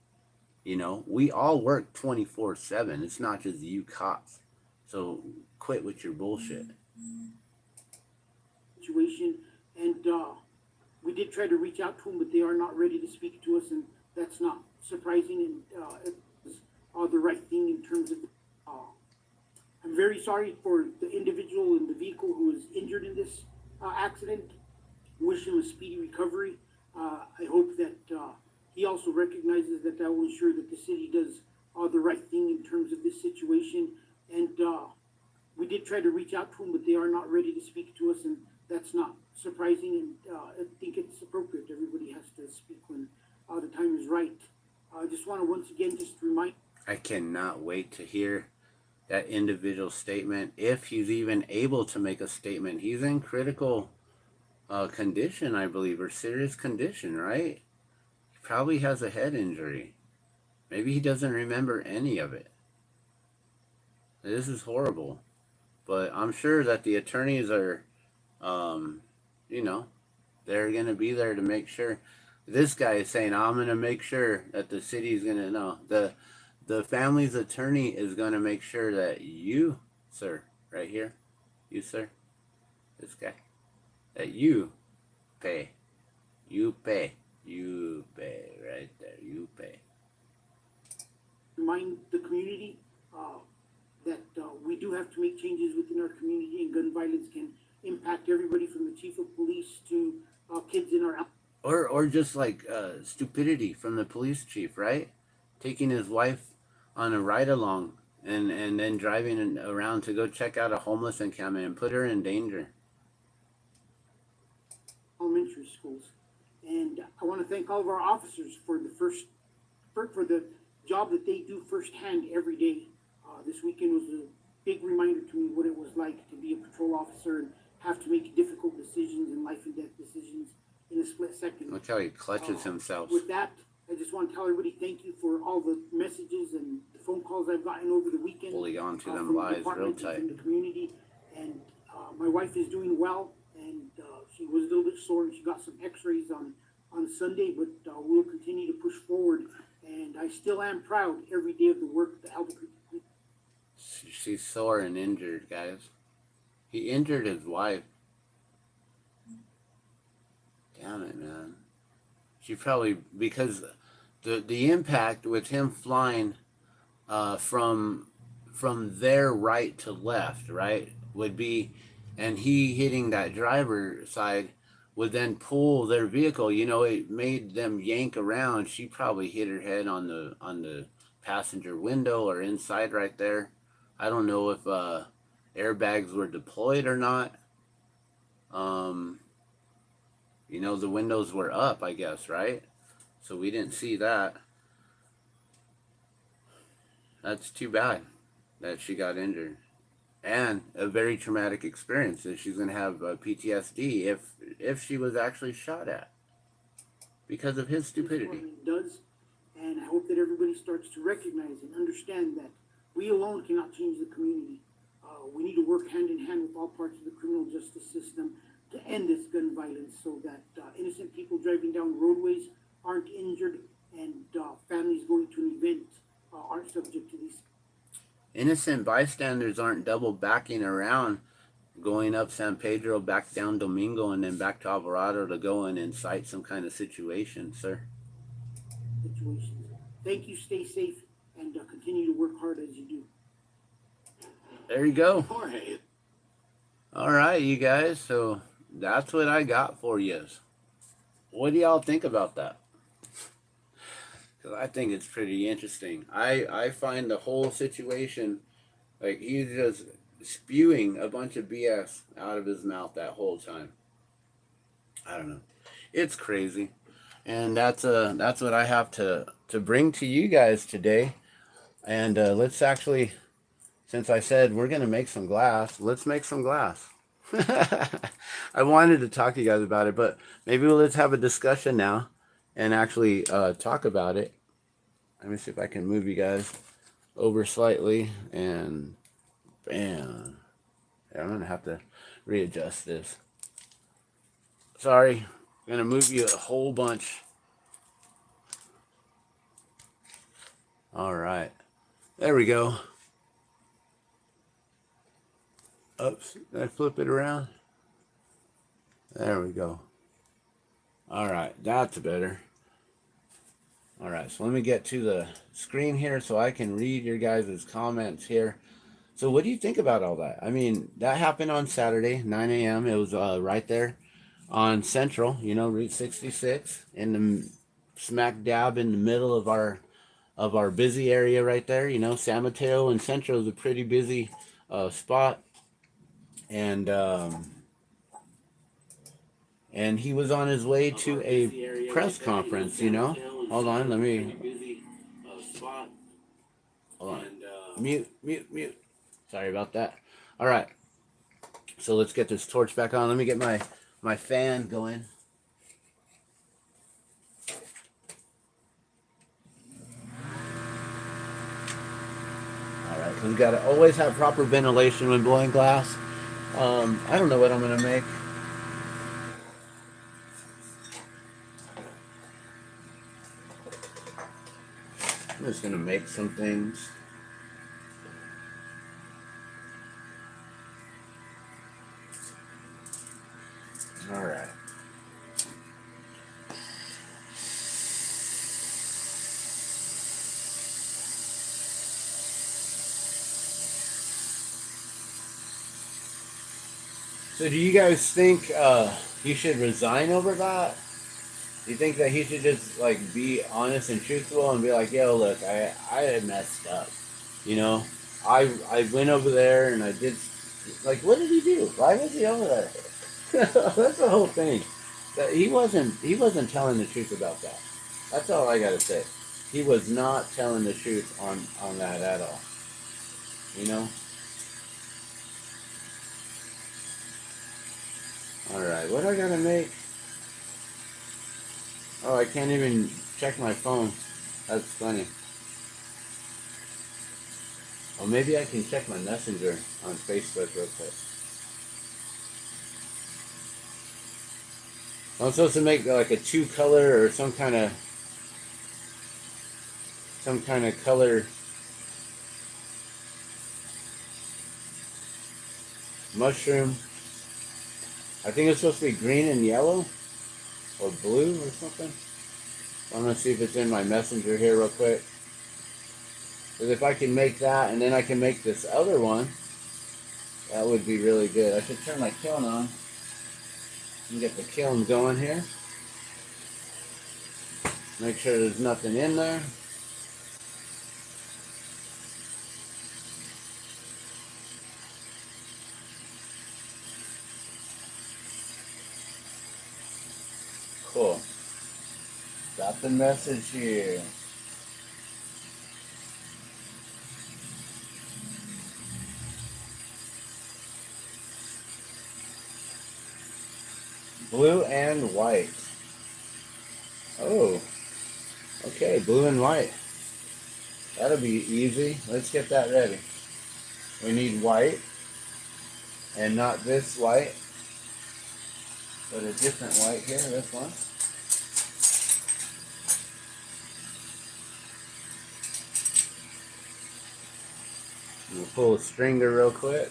You know, we all work 24/7. It's not just you cops. So quit with your bullshit. Situation, and we did try to reach out to them, but they are not ready to speak to us, and that's not surprising, and it's the right thing in terms of. I'm very sorry for the individual in the vehicle who was injured in this accident. Wish him a speedy recovery. I hope that he also recognizes that will ensure that the city does the right thing in terms of this situation. And we did try to reach out to them, but they are not ready to speak to us, and that's not surprising. And I think it's appropriate. Everybody has to speak when the time is right. I just want to once again just remind. I cannot wait to hear that individual statement, if he's even able to make a statement. He's in critical condition, I believe, or serious condition, right? He probably has a head injury. Maybe he doesn't remember any of it. This is horrible. But I'm sure that the attorneys are, you know, they're going to be there to make sure. This guy is saying, I'm going to make sure that the city is going to know. The family's attorney is going to make sure that you, sir, right here, you, sir, this guy, that you pay. You pay. You pay right there. You pay. Remind the community that we do have to make changes within our community, and gun violence can impact everybody from the chief of police to kids in our. Or just like stupidity from the police chief, right? Taking his wife on a ride along and then driving around to go check out a homeless encampment and put her in danger. Elementary schools, and I want to thank all of our officers for the job that they do firsthand every day. This weekend was a big reminder to me what it was like to be a patrol officer and have to make difficult decisions and life and death decisions in a split second. Look how he clutches himself. With that, I just want to tell everybody thank you for all the messages and the phone calls I've gotten over the weekend. Holding on to them from lies the real tight. in the community, and my wife is doing well, and she was a little bit sore, and she got some X-rays on Sunday. But we'll continue to push forward, and I still am proud every day of the work that Albuquerque. She's sore and injured, guys. He injured his wife. Damn it, man. She probably, because the impact with him flying from their right to left, right, would be, and he hitting that driver side would then pull their vehicle. You know, it made them yank around. She probably hit her head on the passenger window or inside right there. I don't know if airbags were deployed or not. You know, the windows were up, I guess, right? So we didn't see that. That's too bad that she got injured. And a very traumatic experience that she's going to have PTSD if she was actually shot at because of his stupidity. It does, and I hope that everybody starts to recognize and understand that we alone cannot change the community. We need to work hand in hand with all parts of the criminal justice system to end this gun violence so that innocent people driving down roadways aren't injured and families going to an event aren't subject to these. Innocent bystanders aren't double backing around, going up San Pedro, back down Domingo, and then back to Alvarado to go and incite some kind of situation, sir. Situations. Thank you, stay safe, and continue to work hard as you do. There you go. Jorge. All right, you guys. So that's what I got for you. What do y'all think about that? Because I think it's pretty interesting. I find the whole situation, like, he's just spewing a bunch of BS out of his mouth that whole time. I don't know. It's crazy. And that's what I have to bring to you guys today. And let's actually, since I said we're going to make some glass, let's make some glass. I wanted to talk to you guys about it, but maybe let's have a discussion now and actually talk about it. Let me see if I can move you guys over slightly, and bam. Yeah, I'm going to have to readjust this. Sorry, I'm going to move you a whole bunch. All right. There we go. Oops, did I flip it around? There we go. All right, that's better. All right, so let me get to the screen here so I can read your guys' comments here. So what do you think about all that? I mean, that happened on Saturday, 9 a.m. It was right there on Central, you know, Route 66, in the smack dab in the middle of our busy area right there. You know, San Mateo and Central is a pretty busy spot. And he was on his way to a press conference, you know. Hold on, let me. Hold on. Mute. Sorry about that. All right. So let's get this torch back on. Let me get my fan going. All right. So we got to always have proper ventilation when blowing glass. I don't know what I'm gonna make. I'm just gonna make some things. All right. So do you guys think he should resign over that? Do you think that he should just like be honest and truthful and be like, yo, look, I had messed up. You know, I went over there and I did, like, what did he do? Why was he over there? That's the whole thing. That he wasn't telling the truth about that. That's all I gotta say. He was not telling the truth on that at all. You know? Alright, what do I gotta make? Oh, I can't even check my phone. That's funny. Well, maybe I can check my messenger on Facebook real quick. I'm supposed to make like a 2-color or some kind of color mushroom. I think it's supposed to be green and yellow or blue or something. I'm gonna see if it's in my messenger here real quick. Because if I can make that and then I can make this other one, that would be really good. I should turn my kiln on and get the kiln going here. Make sure there's nothing in there. Cool. Got the message here. Blue and white. Oh, okay, blue and white. That'll be easy. Let's get that ready. We need white, and not this white, but a different white here, this one. We'll pull a stringer real quick.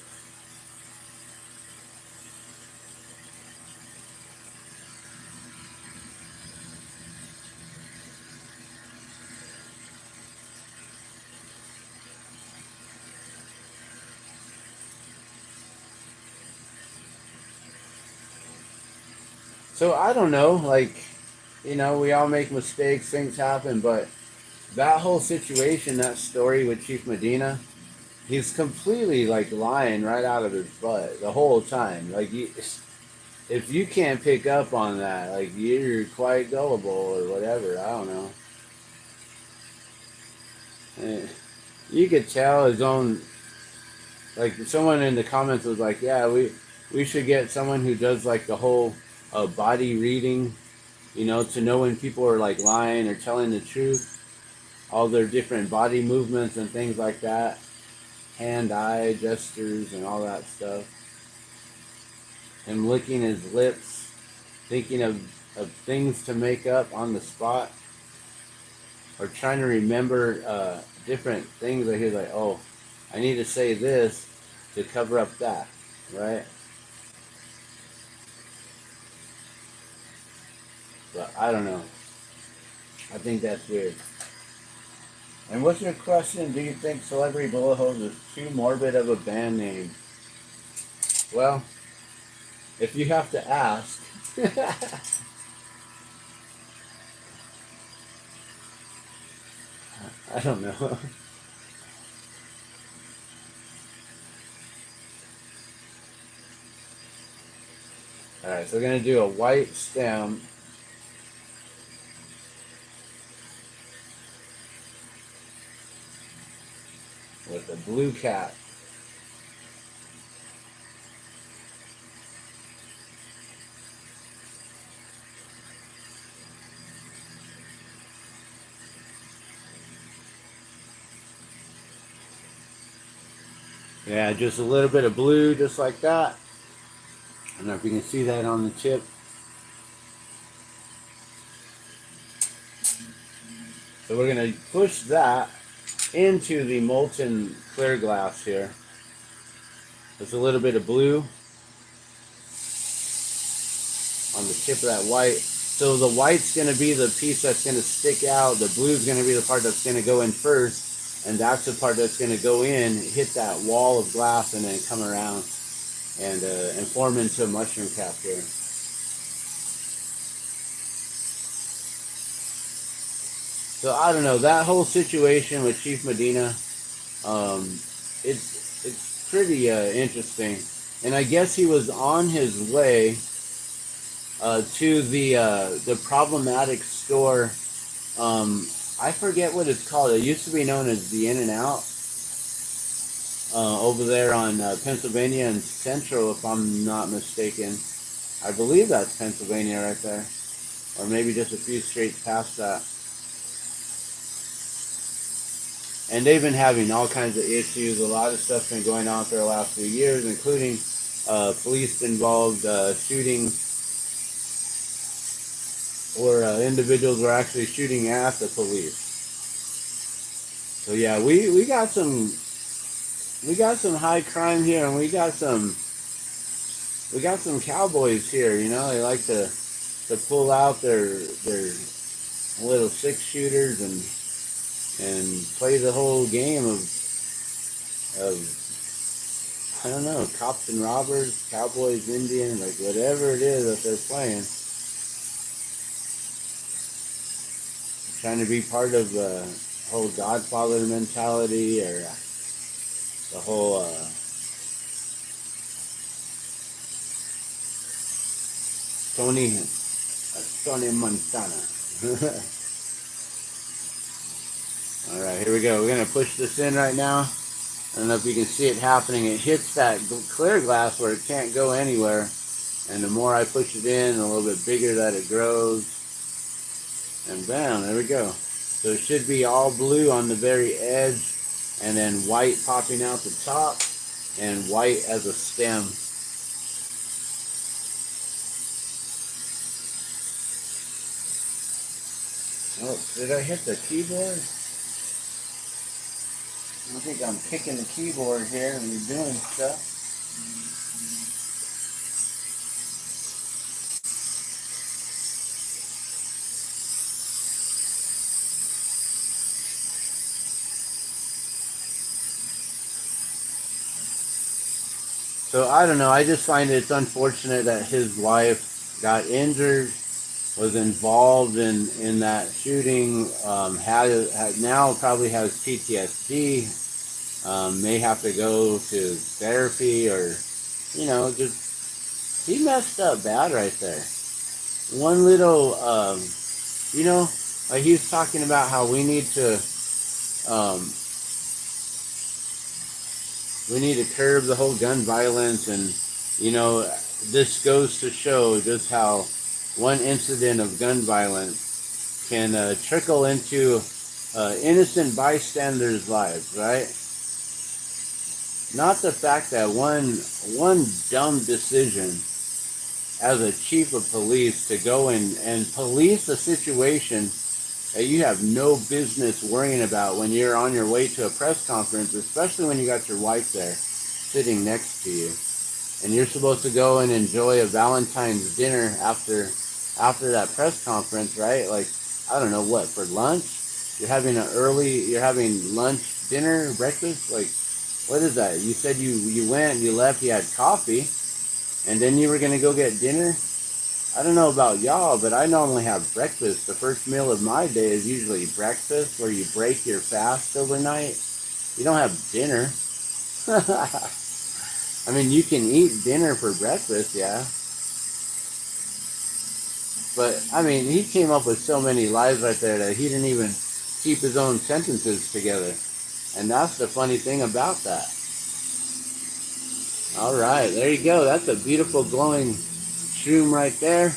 So I don't know, like, you know, we all make mistakes, things happen, but that whole situation, that story with Chief Medina, he's completely like lying right out of his butt the whole time. Like, if you can't pick up on that, like, you're quite gullible or whatever. I don't know. You could tell his own. Like, someone in the comments was like, "Yeah, we should get someone who does like the whole body reading, you know, to know when people are like lying or telling the truth, all their different body movements and things like that, hand-eye gestures and all that stuff. Him licking his lips, thinking of things to make up on the spot, or trying to remember different things that he's like, oh, I need to say this to cover up that, right? But I don't know. I think that's weird. And what's your question? Do you think Celebrity Bullet Holes is too morbid of a band name? Well, if you have to ask, I don't know. Alright, so we're going to do a white stem. With a blue cap. Yeah, just a little bit of blue, just like that. I don't know if you can see that on the tip. So we're going to push that into the molten clear glass here. There's a little bit of blue on the tip of that white. So the white's going to be the piece that's going to stick out. The blue's going to be the part that's going to go in first. And that's the part that's going to go in, hit that wall of glass, and then come around and form into a mushroom cap here. So I don't know, that whole situation with Chief Medina, it's pretty interesting. And I guess he was on his way to the problematic store. I forget what it's called. It used to be known as the In and Out. Over there on Pennsylvania and Central, if I'm not mistaken. I believe that's Pennsylvania right there. Or maybe just a few streets past that. And they've been having all kinds of issues. A lot of stuff's been going on for the last few years, including police involved shootings individuals were actually shooting at the police. So yeah, we got some high crime here, and we got some cowboys here. You know, they like to pull out their little 6 shooters and play the whole game of I don't know, cops and robbers, cowboys, Indians, like whatever it is that they're playing. Trying to be part of the whole Godfather mentality, or the whole Tony Montana. All right, here we go. We're gonna push this in right now. I don't know if you can see it happening. It hits that clear glass where it can't go anywhere. And the more I push it in, a little bit bigger that it grows. And bam, there we go. So it should be all blue on the very edge, and then white popping out the top, and white as a stem. Oh, did I hit the keyboard? I think I'm kicking the keyboard here and we're doing stuff. So I don't know. I just find it's unfortunate that his wife got injured, was involved in that shooting, had now probably has PTSD, may have to go to therapy, or just he messed up bad right there. One little, like he's talking about how um, we need to curb the whole gun violence, and this goes to show just how one incident of gun violence can trickle into innocent bystanders' lives, right? Not the fact that one dumb decision as a chief of police to go and police a situation that you have no business worrying about when you're on your way to a press conference, especially when you got your wife there sitting next to you, and you're supposed to go and enjoy a Valentine's dinner after that press conference, right? Like, I don't know what, for lunch? You're having lunch, dinner, breakfast? Like, what is that? You said you went, you left, you had coffee, and then you were going to go get dinner? I don't know about y'all, but I normally have breakfast. The first meal of my day is usually breakfast, where you break your fast overnight. You don't have dinner. I mean, you can eat dinner for breakfast, yeah. But, I mean, he came up with so many lies right there that he didn't even keep his own sentences together. And that's the funny thing about that. All right, there you go. That's a beautiful glowing shroom right there.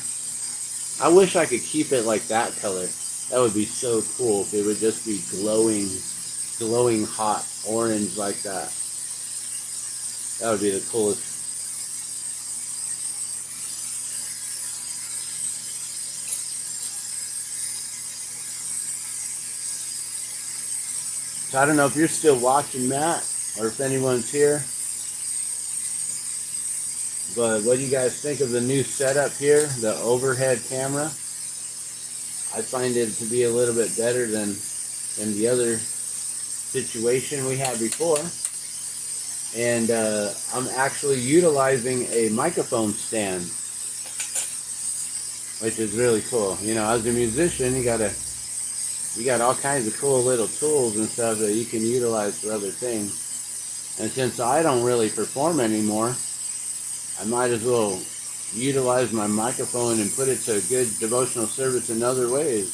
I wish I could keep it like that color. That would be so cool if it would just be glowing hot orange like that. That would be the coolest. So I don't know if you're still watching, Matt, or if anyone's here. But what do you guys think of the new setup here, the overhead camera? I find it to be a little bit better than the other situation we had before. And I'm actually utilizing a microphone stand, which is really cool. You know, as a musician, you got all kinds of cool little tools and stuff that you can utilize for other things. And since I don't really perform anymore, I might as well utilize my microphone and put it to good devotional service in other ways.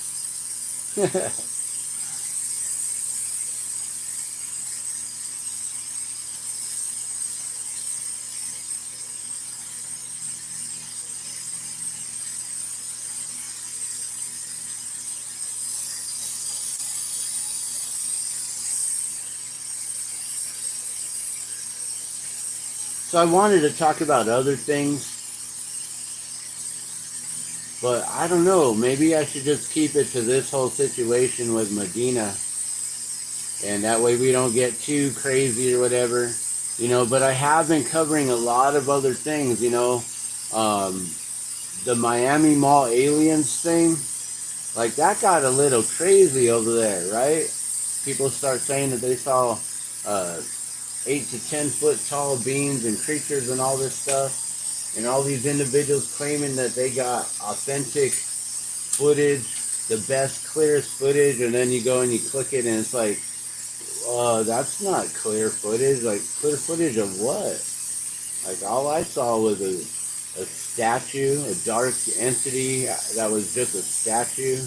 So I wanted to talk about other things, But I don't know. Maybe I should just keep it to this whole situation with Medina, and that way we don't get too crazy or whatever, you know. But I have been covering a lot of other things, you know. Um, the Miami Mall aliens thing, like that got a little crazy over there, right? People start saying that they saw 8 to 10 foot tall beings and creatures and all this stuff, and all these individuals claiming that they got authentic footage, the best, clearest footage, and then you go and you click it and it's like, that's not clear footage. Like, clear footage of what? Like, all I saw was a statue, a dark entity that was just a statue.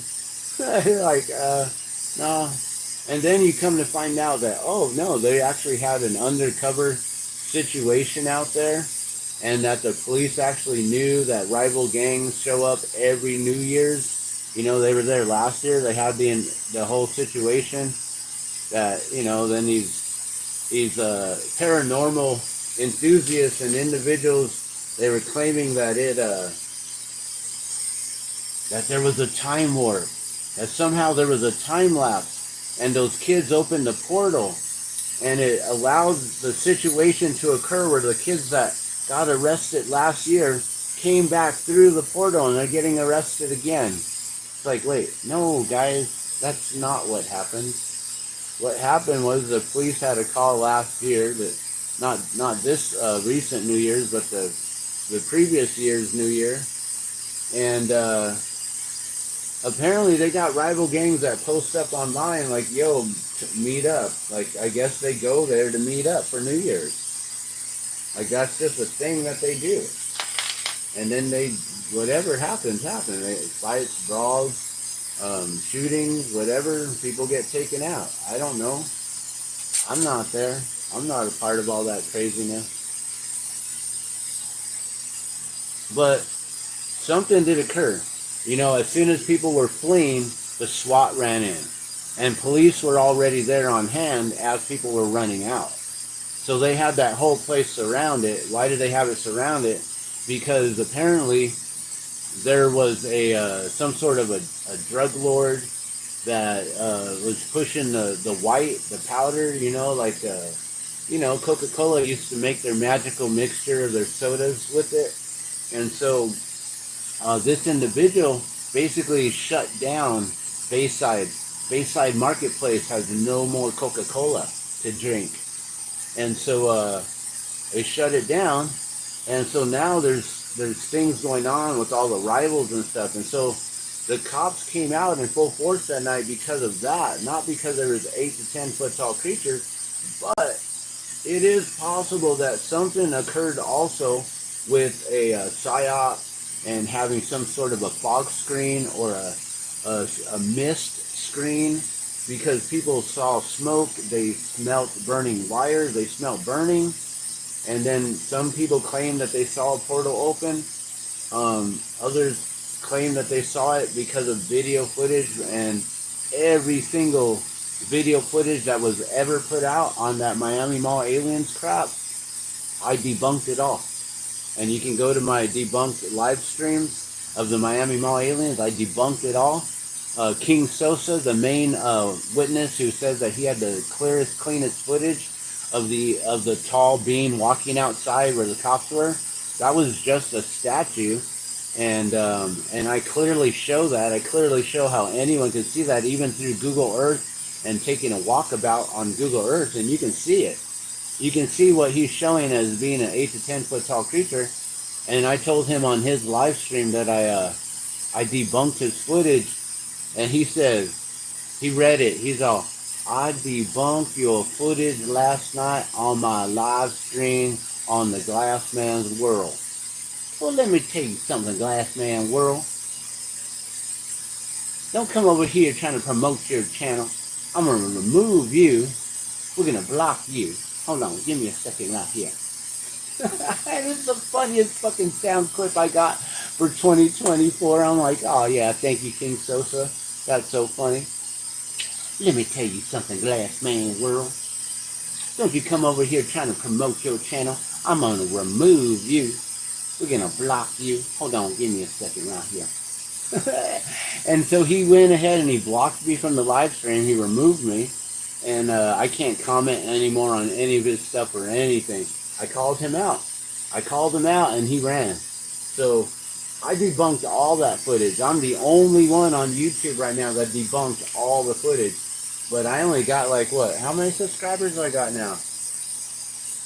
Like, no. And then you come to find out that, oh, no, they actually had an undercover situation out there, and that the police actually knew that rival gangs show up every New Year's. You know, they were there last year. They had the whole situation that, you know, then these paranormal enthusiasts and individuals, they were claiming that that there was a time warp, that somehow there was a time lapse, and those kids opened the portal, and it allowed the situation to occur where the kids that got arrested last year came back through the portal and they're getting arrested again. It's like, wait, no, guys, that's not what happened. What happened was the police had a call last year, that not this recent New Year's, but the previous year's New Year, and apparently they got rival gangs that post up online like, yo, meet up. Like, I guess they go there to meet up for New Year's. Like, that's just a thing that they do. And then they, whatever happens. They fights, brawls, shootings, whatever. People get taken out. I don't know. I'm not there. I'm not a part of all that craziness. But something did occur. You know, as soon as people were fleeing, the SWAT ran in. And police were already there on hand as people were running out. So they had that whole place surrounded. Why did they have it surrounded? Because apparently there was some sort of a drug lord that was pushing the white, the powder, you know, like, you know, Coca-Cola used to make their magical mixture of their sodas with it. And so this individual basically shut down Bayside. Bayside Marketplace has no more Coca-Cola to drink. And so they shut it down. And so now there's things going on with all the rivals and stuff. And so the cops came out in full force that night because of that. Not because there was 8 to 10 foot tall creatures, but it is possible that something occurred also with a psyop and having some sort of a fog screen or a mist screen, because people saw smoke, they smelt burning wires, they smelt burning, and then some people claim that they saw a portal open. Others claim that they saw it because of video footage, and every single video footage that was ever put out on that Miami Mall aliens crap, I debunked it all. And you can go to my debunked live streams of the Miami Mall aliens. I debunked it all. King Sosa, the main witness who says that he had the clearest, cleanest footage of the tall being walking outside where the cops were, that was just a statue. And I clearly show that. I clearly show how anyone can see that, even through Google Earth and taking a walkabout on Google Earth, and you can see it. You can see what he's showing as being an 8 to 10 foot tall creature. And I told him on his live stream that I debunked his footage, and he says, he read it. He's all, I debunked your footage last night on my live stream on the Glassman's World. Well, let me tell you something, Glassman World. Don't come over here trying to promote your channel. I'm going to remove you. We're going to block you. Hold on, give me a second right here. This is the funniest fucking sound clip I got for 2024. I'm like, oh yeah, thank you, King Sosa. That's so funny. Let me tell you something, Glassman World. Don't you come over here trying to promote your channel. I'm going to remove you. We're going to block you. Hold on, give me a second right here. And so he went ahead and he blocked me from the live stream. He removed me, and I can't comment anymore on any of his stuff or anything. I called him out. I called him out, and he ran. So I debunked all that footage. I'm the only one on YouTube right now that debunked all the footage. But I only got like what? How many subscribers do I got now?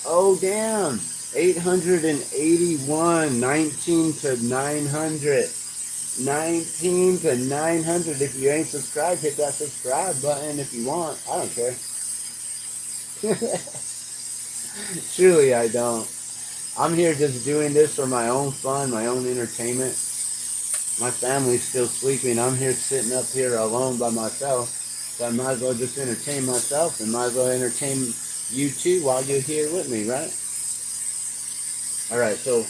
Oh damn! 881, 19 to 900. 19 to 900. If you ain't subscribed, hit that subscribe button if you want. I don't care. Truly, I don't. I'm here just doing this for my own fun, my own entertainment. My family's still sleeping. I'm here sitting up here alone by myself. So I might as well just entertain myself and might as well entertain you too while you're here with me, right? Alright, so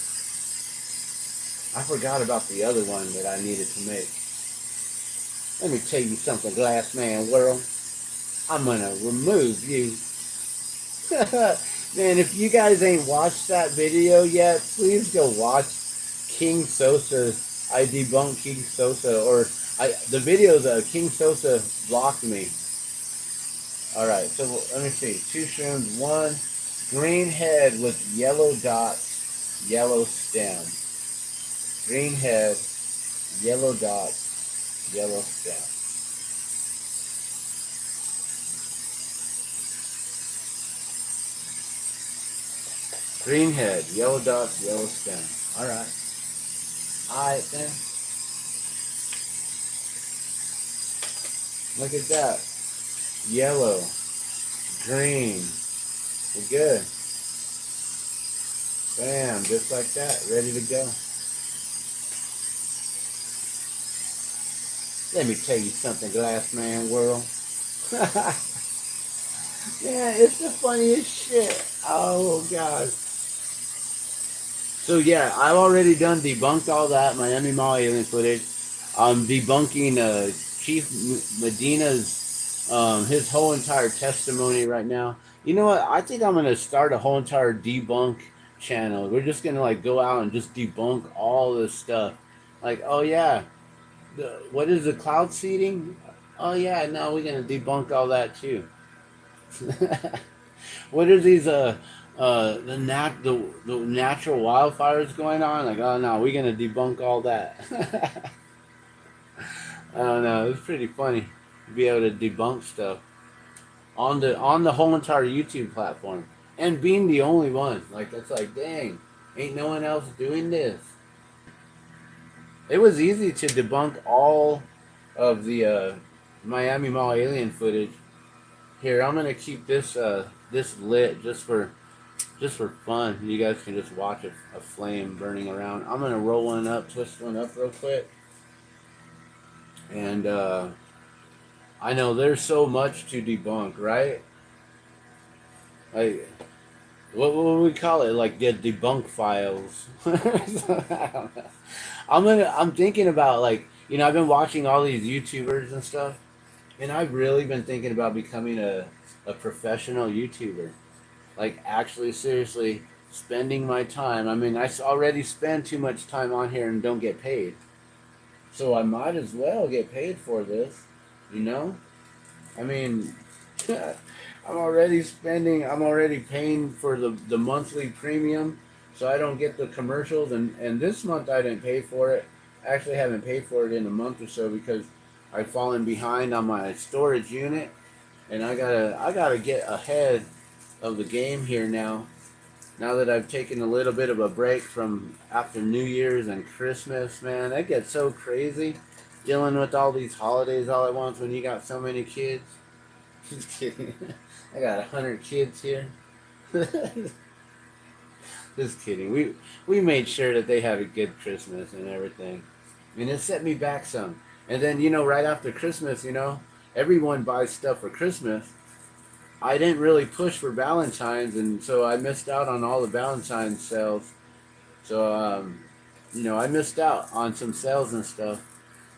I forgot about the other one that I needed to make. Let me tell you something, Glass Man World. I'm gonna remove you. Man, if you guys ain't watched that video yet, please go watch King Sosa. I debunked King Sosa, or the video that King Sosa blocked me. Alright, so let me see. 2 shrooms, 1 green head with yellow dots, yellow stem. Green head, yellow dots, yellow stem. Green head, yellow dots, yellow stem. Alright. Alright then. Look at that. Yellow. Green. We're good. Bam, just like that. Ready to go. Let me tell you something, Glass Man World. Yeah, it's the funniest shit. Oh, God. So, yeah, I've already done debunked all that Miami Mall alien footage. I'm debunking Chief Medina's, his whole entire testimony right now. You know what? I think I'm going to start a whole entire debunk channel. We're just going to, like, go out and just debunk all this stuff. Like, oh, yeah. What is the cloud seeding? Oh, yeah, no, we're going to debunk all that, too. What are these the natural wildfires going on? Like, oh no, we're gonna debunk all that. I don't know. It's pretty funny to be able to debunk stuff on the whole entire YouTube platform, and being the only one. Like, that's like, dang, ain't no one else doing this. It was easy to debunk all of the Miami Mall alien footage. Here, I'm gonna keep this this lit just for fun. You guys can just watch a flame burning around. I'm gonna roll one up, twist one up real quick, and I know there's so much to debunk, right? Like, what would we call it? Like, the debunk files. I'm thinking about, like, I've been watching all these YouTubers and stuff, and I've really been thinking about becoming a professional YouTuber. Like, actually, seriously, spending my time. I mean, I already spend too much time on here and don't get paid. So I might as well get paid for this, I mean, I'm already paying for the monthly premium, so I don't get the commercials. And this month I didn't pay for it. I actually haven't paid for it in a month or so because I've fallen behind on my storage unit. And I gotta get ahead of the game here now. Now that I've taken a little bit of a break from after New Year's and Christmas, man, that gets so crazy dealing with all these holidays all at once when you got so many kids. Just kidding. I got 100 kids here. Just kidding. We made sure that they have a good Christmas and everything. And it set me back some. And then, right after Christmas, everyone buys stuff for Christmas. I didn't really push for Valentine's, and so I missed out on all the Valentine's sales. So, I missed out on some sales and stuff.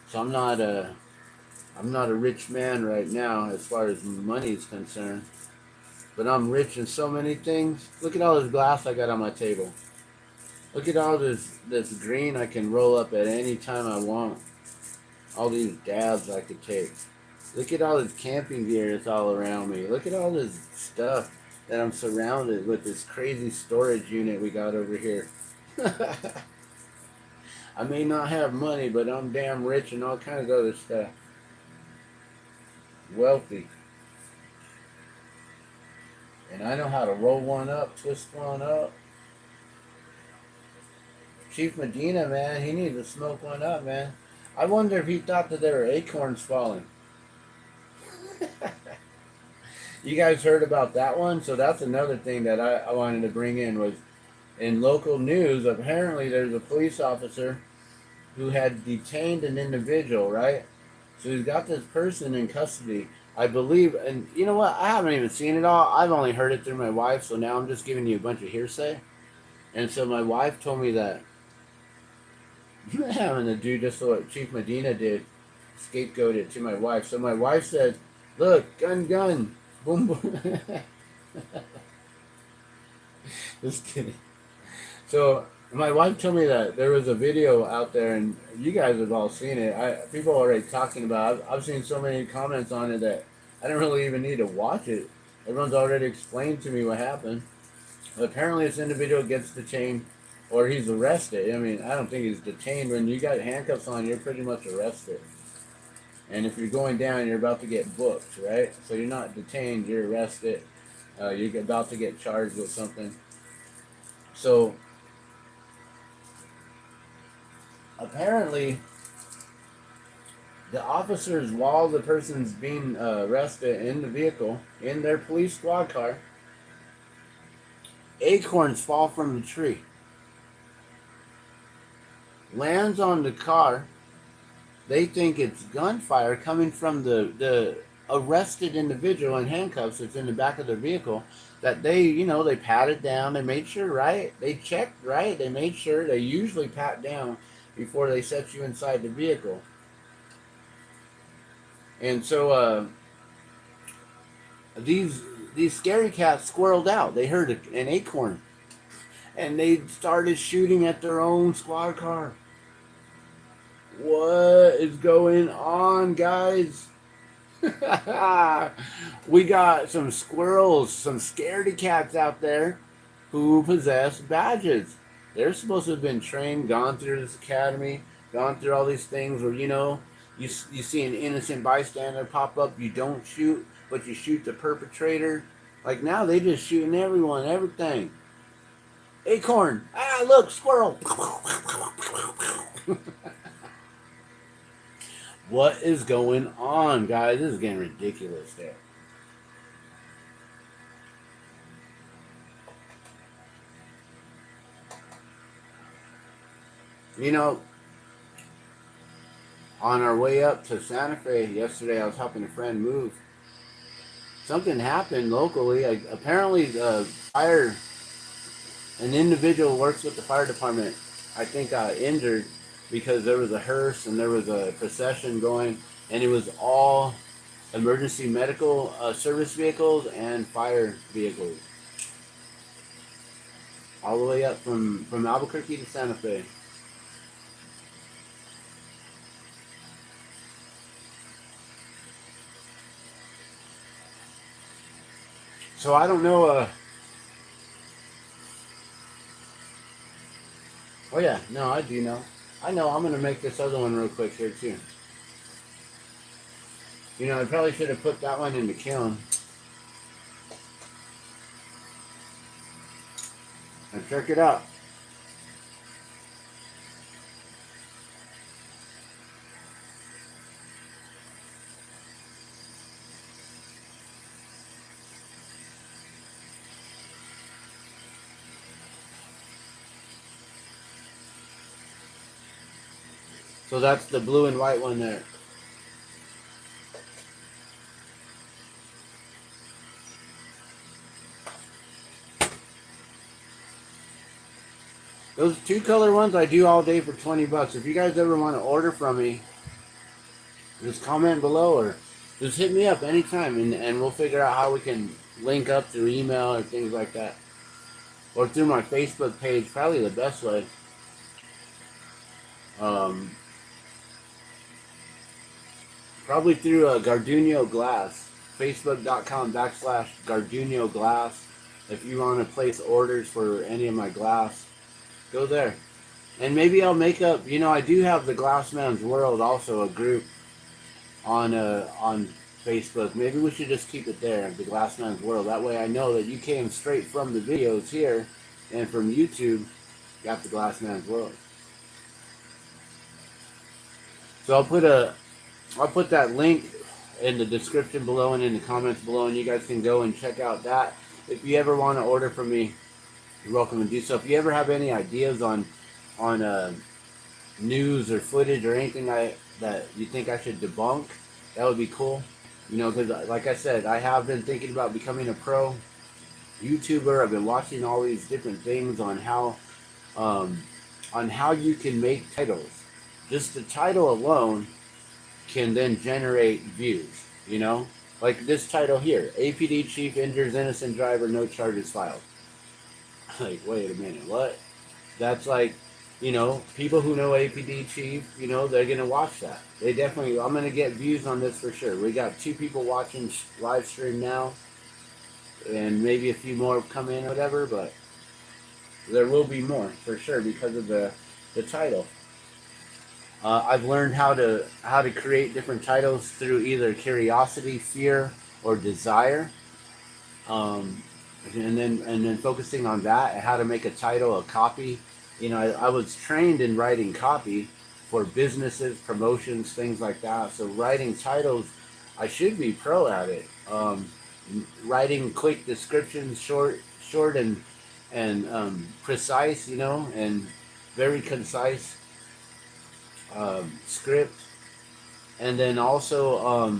So I'm not a rich man right now as far as money is concerned. But I'm rich in so many things. Look at all this glass I got on my table. Look at all this green I can roll up at any time I want. all these dabs I could take. Look at all this camping gear that's all around me. Look at all this stuff that I'm surrounded with, this crazy storage unit we got over here. I may not have money, but I'm damn rich and all kinds of other stuff. Wealthy. And I know how to roll one up, twist one up. Chief Medina, man, he needs to smoke one up, man. I wonder if he thought that there were acorns falling. You guys heard about that one? So that's another thing that I wanted to bring in was in local news, apparently there's a police officer who had detained an individual, right? So he's got this person in custody, I believe, and you know what? I haven't even seen it all. I've only heard it through my wife, so now I'm just giving you a bunch of hearsay. And so my wife told me that having to do just what Chief Medina did, scapegoat it to my wife. So my wife said, "Look, gun, boom, boom." Just kidding. So my wife told me that there was a video out there, and you guys have all seen it. People are already talking about it. I've seen so many comments on it that I don't really even need to watch it. Everyone's already explained to me what happened. But apparently this individual gets detained, or he's arrested. I mean, I don't think he's detained. When you got handcuffs on, you're pretty much arrested. And if you're going down, you're about to get booked, right? So you're not detained, you're arrested. You're about to get charged with something. So apparently the officers, while the person's being arrested in the vehicle, in their police squad car, acorns fall from the tree, lands on the car. They think it's gunfire coming from the arrested individual in handcuffs that's in the back of their vehicle. That they patted down. They made sure, right? They checked, right? They made sure. They usually pat down before they set you inside the vehicle. And so these scary cats squirreled out. They heard an acorn, and they started shooting at their own squad car. What is going on, guys? We got some squirrels, some scaredy cats out there who possess badges. They're supposed to have been trained, gone through this academy, gone through all these things where, you see an innocent bystander pop up, you don't shoot, but you shoot the perpetrator. Like now they just shooting everyone, everything. Acorn! Ah, look, squirrel! What is going on, guys? This is getting ridiculous there. On our way up to Santa Fe yesterday, I was helping a friend move. Something happened locally. Apparently, an individual works with the fire department, I think got injured because there was a hearse and there was a procession going, and it was all emergency medical service vehicles and fire vehicles. All the way up from Albuquerque to Santa Fe. So I don't know. Oh yeah, no, I do know. I know. I'm gonna make this other one real quick here too. I probably should have put that one in the kiln. And check it out. So that's the blue and white one there. Those two color ones I do all day for $20. If you guys ever want to order from me, just comment below or just hit me up anytime and we'll figure out how we can link up through email or things like that. Or through my Facebook page, probably the best way. Probably through Gardunio Glass, facebook.com/Gardunio Glass. If you want to place orders for any of my glass, go there. And maybe I'll make up, I do have the Glassman's World, also a group on Facebook. Maybe we should just keep it there, the Glassman's World. That way I know that you came straight from the videos here, and from YouTube, got the Glassman's World. So I'll put that link in the description below and in the comments below, and you guys can go and check out that. If you ever want to order from me, you're welcome to do so. If you ever have any ideas on news or footage or anything that you think I should debunk, that would be cool. Because like I said, I have been thinking about becoming a pro YouTuber. I've been watching all these different things on how you can make titles. Just the title alone can then generate views, Like this title here, APD Chief Injures Innocent Driver, No Charges Filed. Like, wait a minute, what? That's like, people who know APD Chief, they're going to watch that. I'm going to get views on this for sure. We got 2 people watching live stream now, and maybe a few more come in or whatever, but there will be more for sure because of the title. I've learned how to create different titles through either curiosity, fear, or desire, and then focusing on that and how to make a title, a copy. I was trained in writing copy for businesses, promotions, things like that. So writing titles, I should be pro at it. Writing quick descriptions, short and precise, and very concise. Script, and then also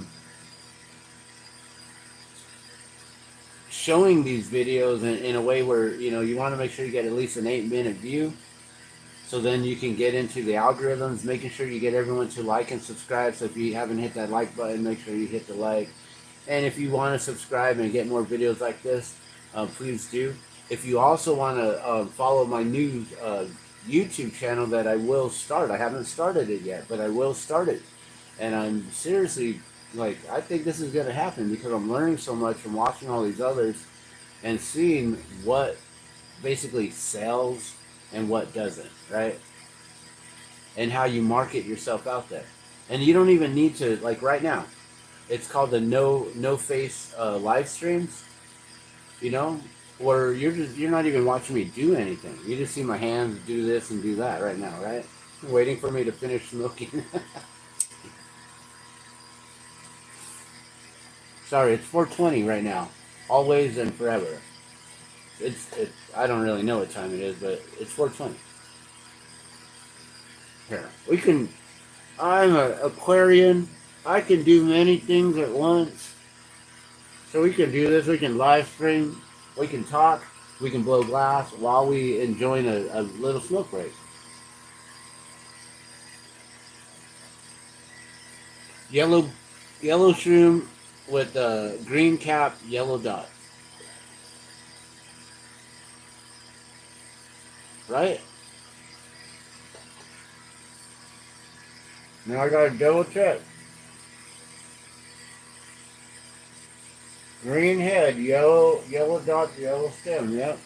showing these videos in a way where you want to make sure you get at least an 8-minute view, so then you can get into the algorithms, making sure you get everyone to like and subscribe. So if you haven't hit that like button, make sure you hit the like, and if you want to subscribe and get more videos like this, please do. If you also want to follow my new YouTube channel that I will start. I haven't started it yet, but I will start it. And I'm seriously, I think this is going to happen because I'm learning so much from watching all these others and seeing what basically sells and what doesn't, right? And how you market yourself out there. And you don't even need to, right now, it's called the no face live streams, or you're not even watching me do anything. You just see my hands do this and do that right now, right? You're waiting for me to finish smoking. Sorry, it's 4:20 right now. Always and forever. I don't really know what time it is, but it's 4:20. Here, I'm an Aquarian. I can do many things at once. So we can do this. We can live stream. We can talk, we can blow glass while we enjoy a little smoke break. Yellow shroom with green cap, yellow dot. Right? Now I gotta double check. Green head, yellow dot, yellow stem, yep.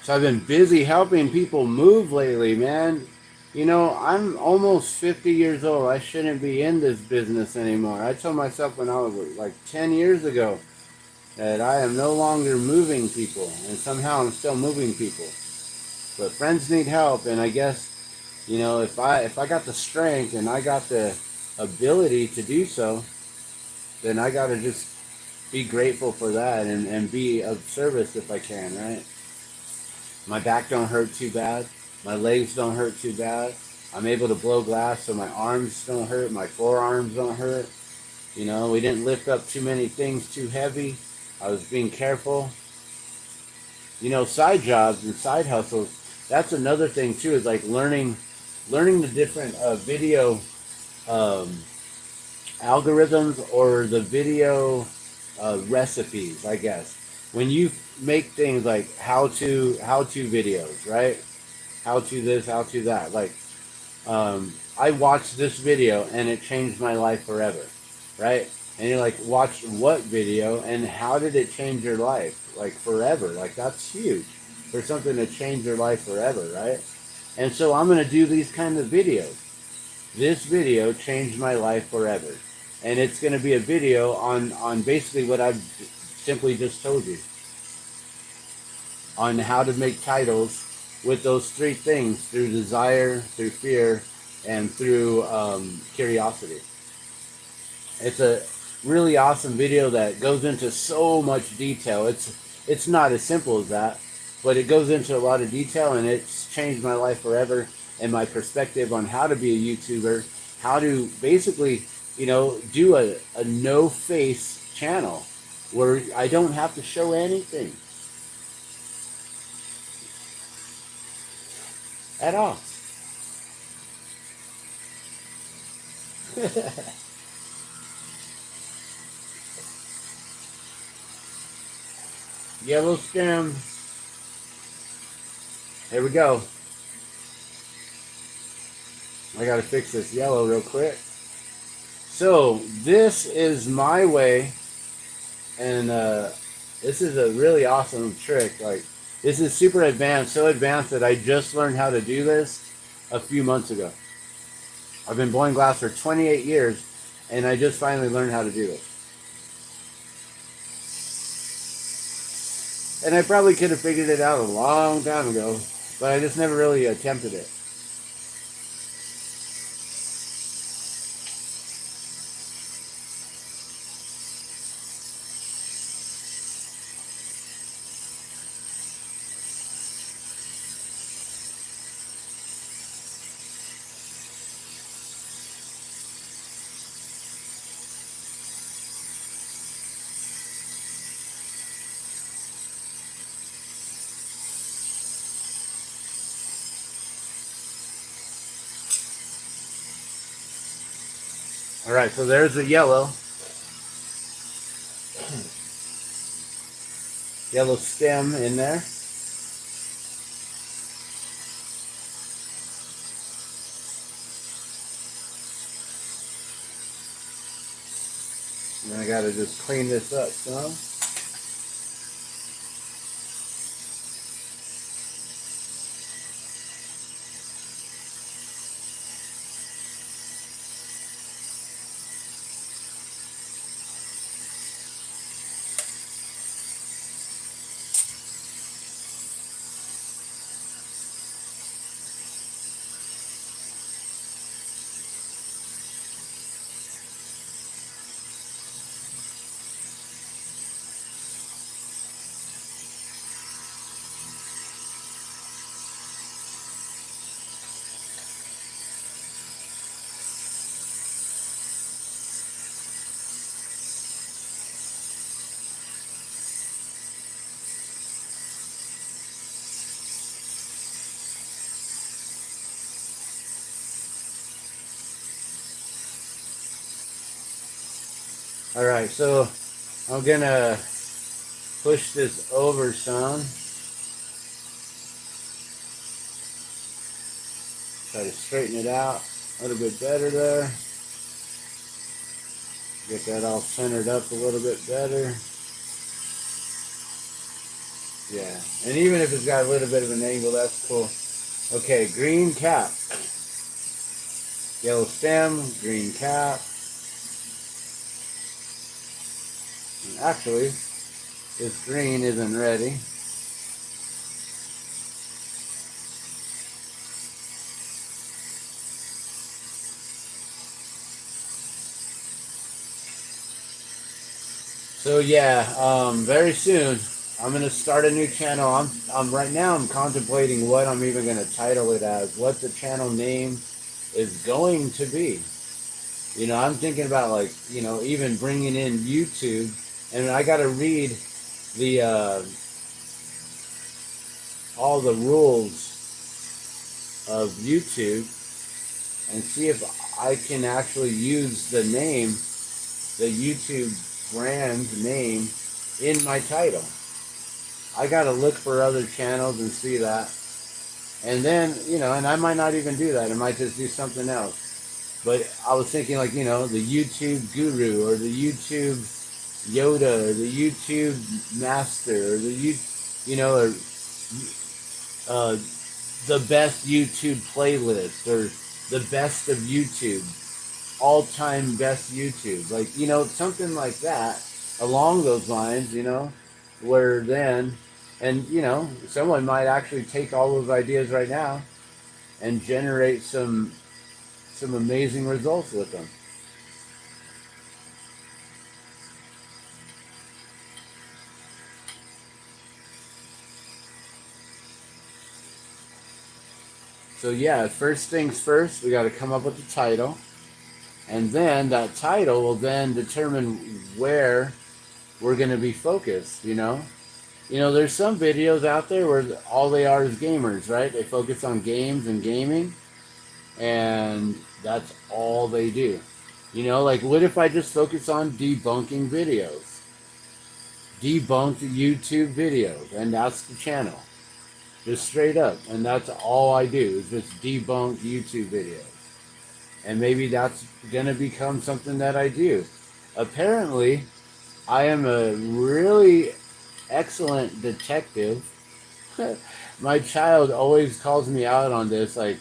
So I've been busy helping people move lately, man. I'm almost 50 years old. I shouldn't be in this business anymore. I told myself when I was 10 years ago, that I am no longer moving people, and somehow I'm still moving people. But friends need help, and I guess, if I got the strength and I got the ability to do so, then I got to just be grateful for that and be of service if I can, right? My back don't hurt too bad. My legs don't hurt too bad. I'm able to blow glass so my arms don't hurt. My forearms don't hurt. We didn't lift up too many things too heavy. I was being careful. Side jobs and side hustles, that's another thing too, is learning the different video algorithms or the video recipes, I guess. When you make things like how to videos, right? How to this, how to that. Like, I watched this video and it changed my life forever, right? And you're like, watch what video and how did it change your life? Like forever. Like that's huge for something to change your life forever, right? And so I'm going to do these kind of videos. This video changed my life forever. And it's going to be a video on basically what I've simply just told you. On how to make titles with those three things, through desire, through fear, and through curiosity. It's a really awesome video that goes into so much detail. It's not as simple as that, but it goes into a lot of detail, and it's changed my life forever and my perspective on how to be a YouTuber, how to basically, do a no-face channel where I don't have to show anything at all. Yellow stem. There we go. I gotta fix this yellow real quick. So this is my way, and this is a really awesome trick. Like, this is super advanced, so advanced that I just learned how to do this a few months ago. I've been blowing glass for 28 years, and I just finally learned how to do it. And I probably could have figured it out a long time ago, but I just never really attempted it. Alright, so there's the yellow. Yellow stem in there. And I gotta just clean this up some. Alright, so I'm gonna push this over some. Try to straighten it out a little bit better there. Get that all centered up a little bit better. Yeah, and even if it's got a little bit of an angle, that's cool. Okay, green cap. Yellow stem, green cap. And actually, this green isn't ready. So yeah, very soon I'm gonna start a new channel. I'm right now I'm contemplating what I'm even gonna title it as, what the channel name is going to be. I'm thinking about, like, even bringing in YouTube, and I gotta read the all the rules of YouTube and see if I can actually use the name, the YouTube brand name in my title. I got to look for other channels and see that. And then, and I might not even do that. I might just do something else. But I was thinking like, the YouTube guru or the YouTube Yoda or the YouTube master or or uh, the best YouTube playlist or the best of YouTube, all-time best YouTube. Like, something like that along those lines, where then, and, someone might actually take all those ideas right now and generate some amazing results with them. So yeah, first things first, we got to come up with the title, and then that title will then determine where we're going to be focused. There's some videos out there where all they are is gamers, right? They focus on games and gaming, and that's all they do. Like what if I just focus on debunking videos? Debunked YouTube videos, and that's the channel. Just straight up. And that's all I do is just debunk YouTube videos. And maybe that's going to become something that I do. Apparently, I am a really excellent detective. My child always calls me out on this, like,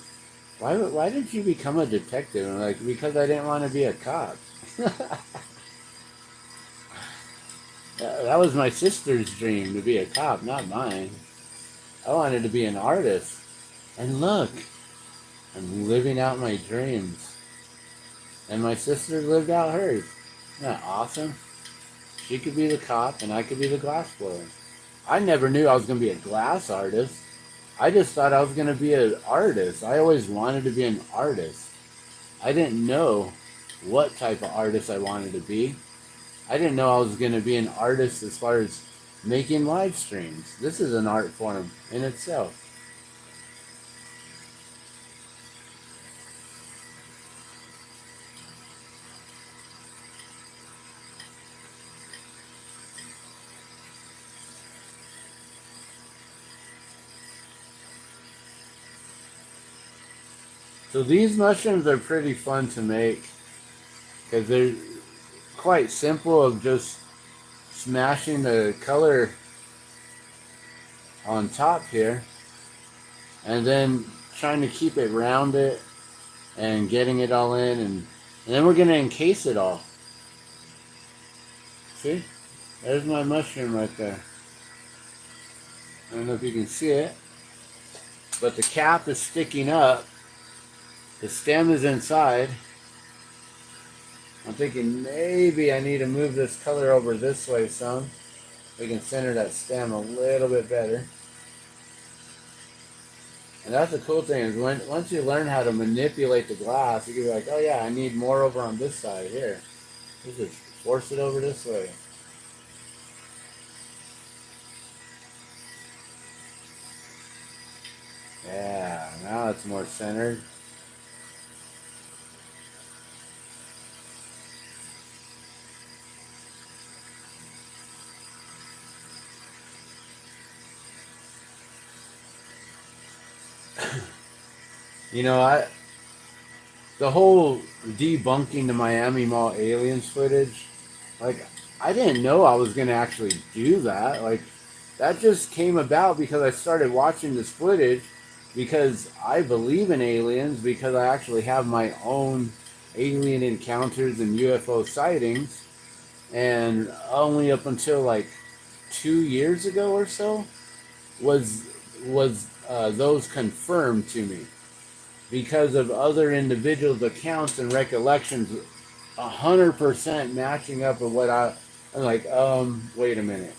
why did you become a detective? And I'm like, because I didn't want to be a cop. That was my sister's dream, to be a cop, not mine. I wanted to be an artist. And look, I'm living out my dreams. And my sister lived out hers. Isn't that awesome? She could be the cop and I could be the glass blower. I never knew I was going to be a glass artist. I just thought I was going to be an artist. I always wanted to be an artist. I didn't know what type of artist I wanted to be. I didn't know I was going to be an artist as far as making live streams. This is an art form in itself. So these mushrooms are pretty fun to make because they're quite simple of just smashing the color on top here and then trying to keep it rounded and getting it all in, and then we're going to encase it all. See? There's my mushroom right there. I don't know if you can see it, but the cap is sticking up. The stem is inside. I'm thinking maybe I need to move this color over this way some. We can center that stem a little bit better. And that's the cool thing is once you learn how to manipulate the glass, you can be like, oh yeah, I need more over on this side here. Just force it over this way. Yeah, now it's more centered. The whole debunking the Miami Mall aliens footage, like, I didn't know I was going to actually do that. Like, that just came about because I started watching this footage because I believe in aliens, because I actually have my own alien encounters and UFO sightings. And only up until like 2 years ago or so was those confirmed to me because of other individuals' accounts and recollections 100% matching up with what I'm like, wait a minute.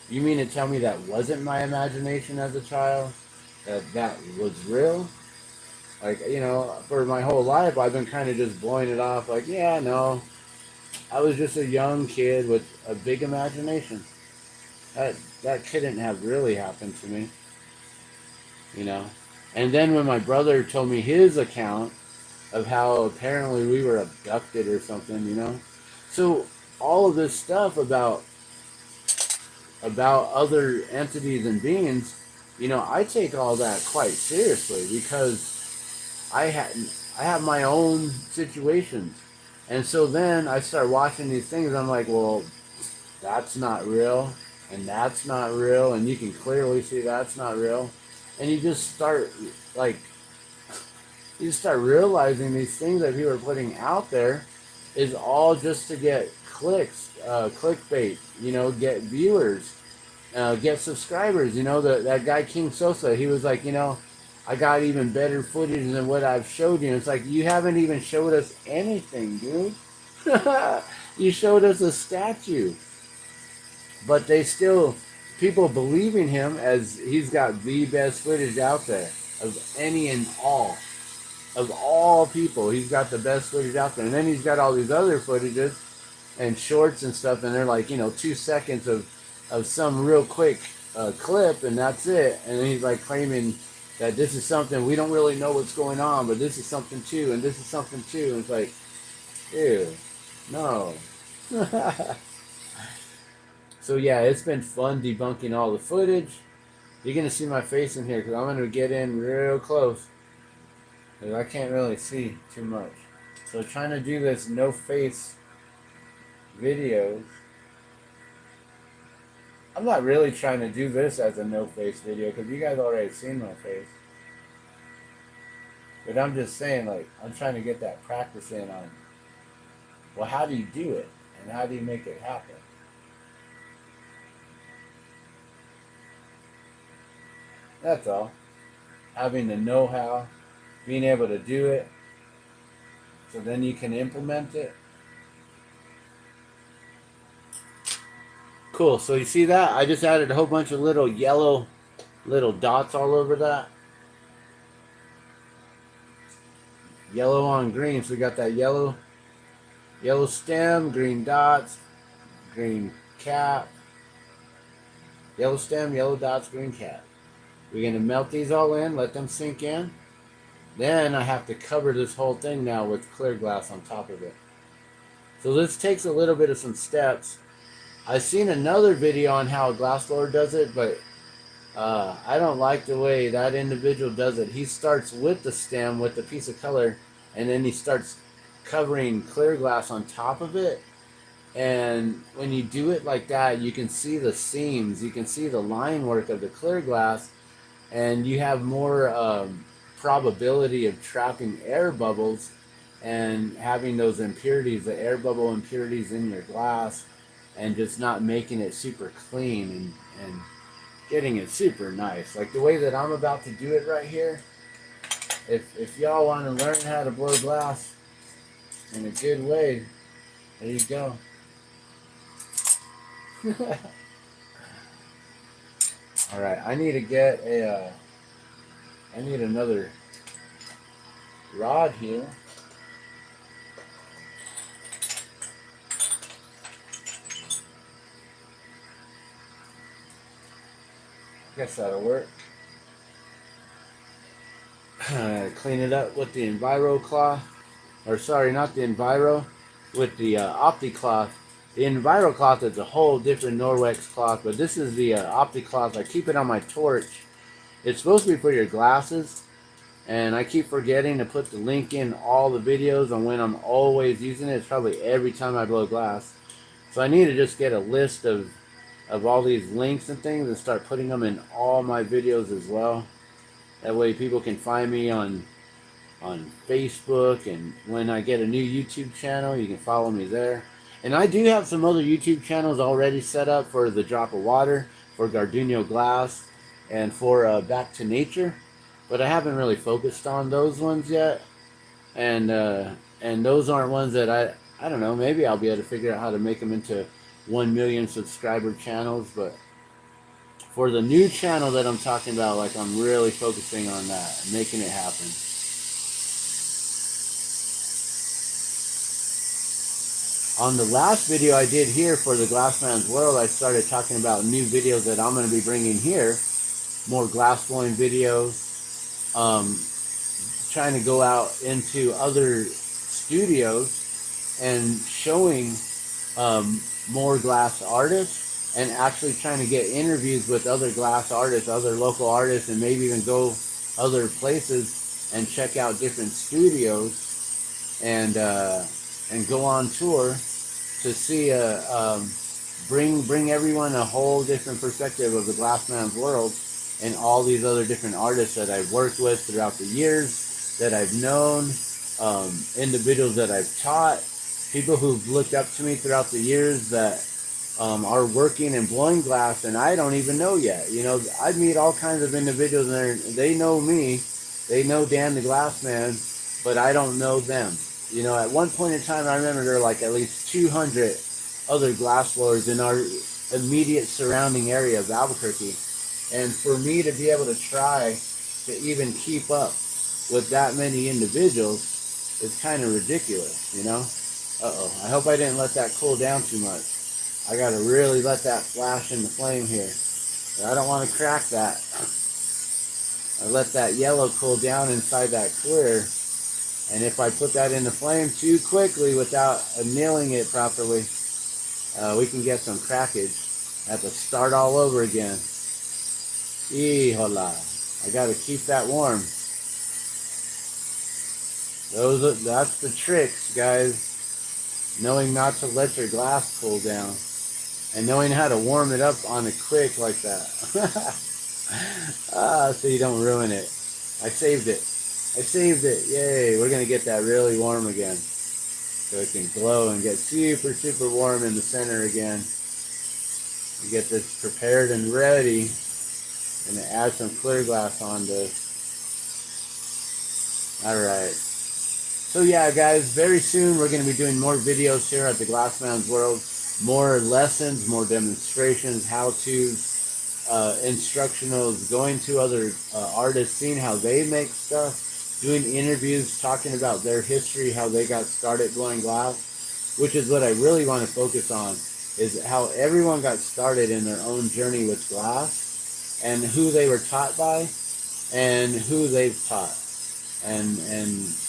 You mean to tell me that wasn't my imagination as a child? That was real? Like, for my whole life, I've been kind of just blowing it off like, yeah, no. I was just a young kid with a big imagination. That couldn't have really happened to me, And then when my brother told me his account of how apparently we were abducted or something, So all of this stuff about other entities and beings, you know, I take all that quite seriously because I have my own situations. And so then I start watching these things, I'm like, well, that's not real, and that's not real, and you can clearly see that's not real. And you just start, like, you start realizing these things that people are putting out there is all just to get clicks, clickbait, you know, get viewers, get subscribers. You know, that guy King Sosa, he was like, you know, I got even better footage than what I've showed you. It's like, you haven't even showed us anything, dude. You showed us a statue. But they still, people believing him as he's got the best footage out there of any and all. Of all people, he's got the best footage out there. And then he's got all these other footages and shorts and stuff, and they're like, you know, 2 seconds of some real quick clip, and that's it. And then he's like claiming that this is something, we don't really know what's going on, but this is something too, and this is something too. And it's like, ew, no. So yeah, it's been fun debunking all the footage. You're going to see my face in here because I'm going to get in real close because I can't really see too much. So trying to do this no face videos. I'm not really trying to do this as a no face video because you guys already seen my face. But I'm just saying, like, I'm trying to get that practice in on, well, how do you do it? And how do you make it happen? That's all. Having the know-how, being able to do it, so then you can implement it. Cool, so you see that? I just added a whole bunch of little yellow little dots all over that. Yellow on green, so we got that yellow stem, green dots, green cap. Yellow stem, yellow dots, green cap. We're going to melt these all in, let them sink in. Then I have to cover this whole thing now with clear glass on top of it. So this takes a little bit of some steps. I've seen another video on how a glass blower does it, but I don't like the way that individual does it. He starts with the stem, with the piece of color, and then he starts covering clear glass on top of it. And when you do it like that, you can see the seams, you can see the line work of the clear glass, and you have more probability of trapping air bubbles and having those impurities, the air bubble impurities in your glass, and just not making it super clean and getting it super nice. Like the way that I'm about to do it right here, if y'all want to learn how to blow glass in a good way, there you go. All right, I need to get I need another rod here. Guess that'll work. Clean it up with the Enviro cloth, or sorry, not the Enviro, with the Opti cloth. The Enviro cloth is a whole different Norwex cloth, but this is the Opti cloth. I keep it on my torch. It's supposed to be for your glasses, and I keep forgetting to put the link in all the videos on when I'm always using it. It's probably every time I blow glass. So I need to just get a list of all these links and things and start putting them in all my videos as well. That way people can find me on Facebook, and when I get a new YouTube channel, you can follow me there. And I do have some other YouTube channels already set up for the Drop of Water, for Gardeno Glass, and for Back to Nature, but I haven't really focused on those ones yet. And those aren't ones that I don't know, maybe I'll be able to figure out how to make them into 1 million subscriber channels. But for the new channel that I'm talking about, like, I'm really focusing on that, making it happen. On the last video I did here for the Glassman's World, I started talking about new videos that I'm going to be bringing here. More glass blowing videos. Trying to go out into other studios and showing more glass artists, and actually trying to get interviews with other glass artists, other local artists, and maybe even go other places and check out different studios and go on tour to see bring everyone a whole different perspective of the Glassman's world and all these other different artists that I've worked with throughout the years, that I've known, individuals that I've taught, people who've looked up to me throughout the years that are working and blowing glass, and I don't even know yet. You know, I meet all kinds of individuals, and they know me, they know Dan the Glassman, but I don't know them. You know, at one point in time, I remember there were like at least 200 other glass blowers in our immediate surrounding area of Albuquerque, and for me to be able to try to even keep up with that many individuals is kind of ridiculous, you know? Uh-oh, I hope I didn't let that cool down too much. I gotta really let that flash in the flame here. I don't want to crack that. I let that yellow cool down inside that clear, and if I put that in the flame too quickly without annealing it properly, we can get some crackage. I have to start all over again. Hola. I gotta keep that warm. That's the tricks, guys. Knowing not to let your glass cool down. And knowing how to warm it up on a quick like that. So you don't ruin it. I saved it. I saved it. Yay. We're going to get that really warm again. So it can glow and get super, super warm in the center again. You get this prepared and ready. And add some clear glass on this. Alright. So yeah, guys, very soon we're going to be doing more videos here at the Glassman's World. More lessons, more demonstrations, how-tos, instructionals, going to other artists, seeing how they make stuff, doing interviews, talking about their history, how they got started blowing glass, which is what I really want to focus on, is how everyone got started in their own journey with glass and who they were taught by and who they've taught. And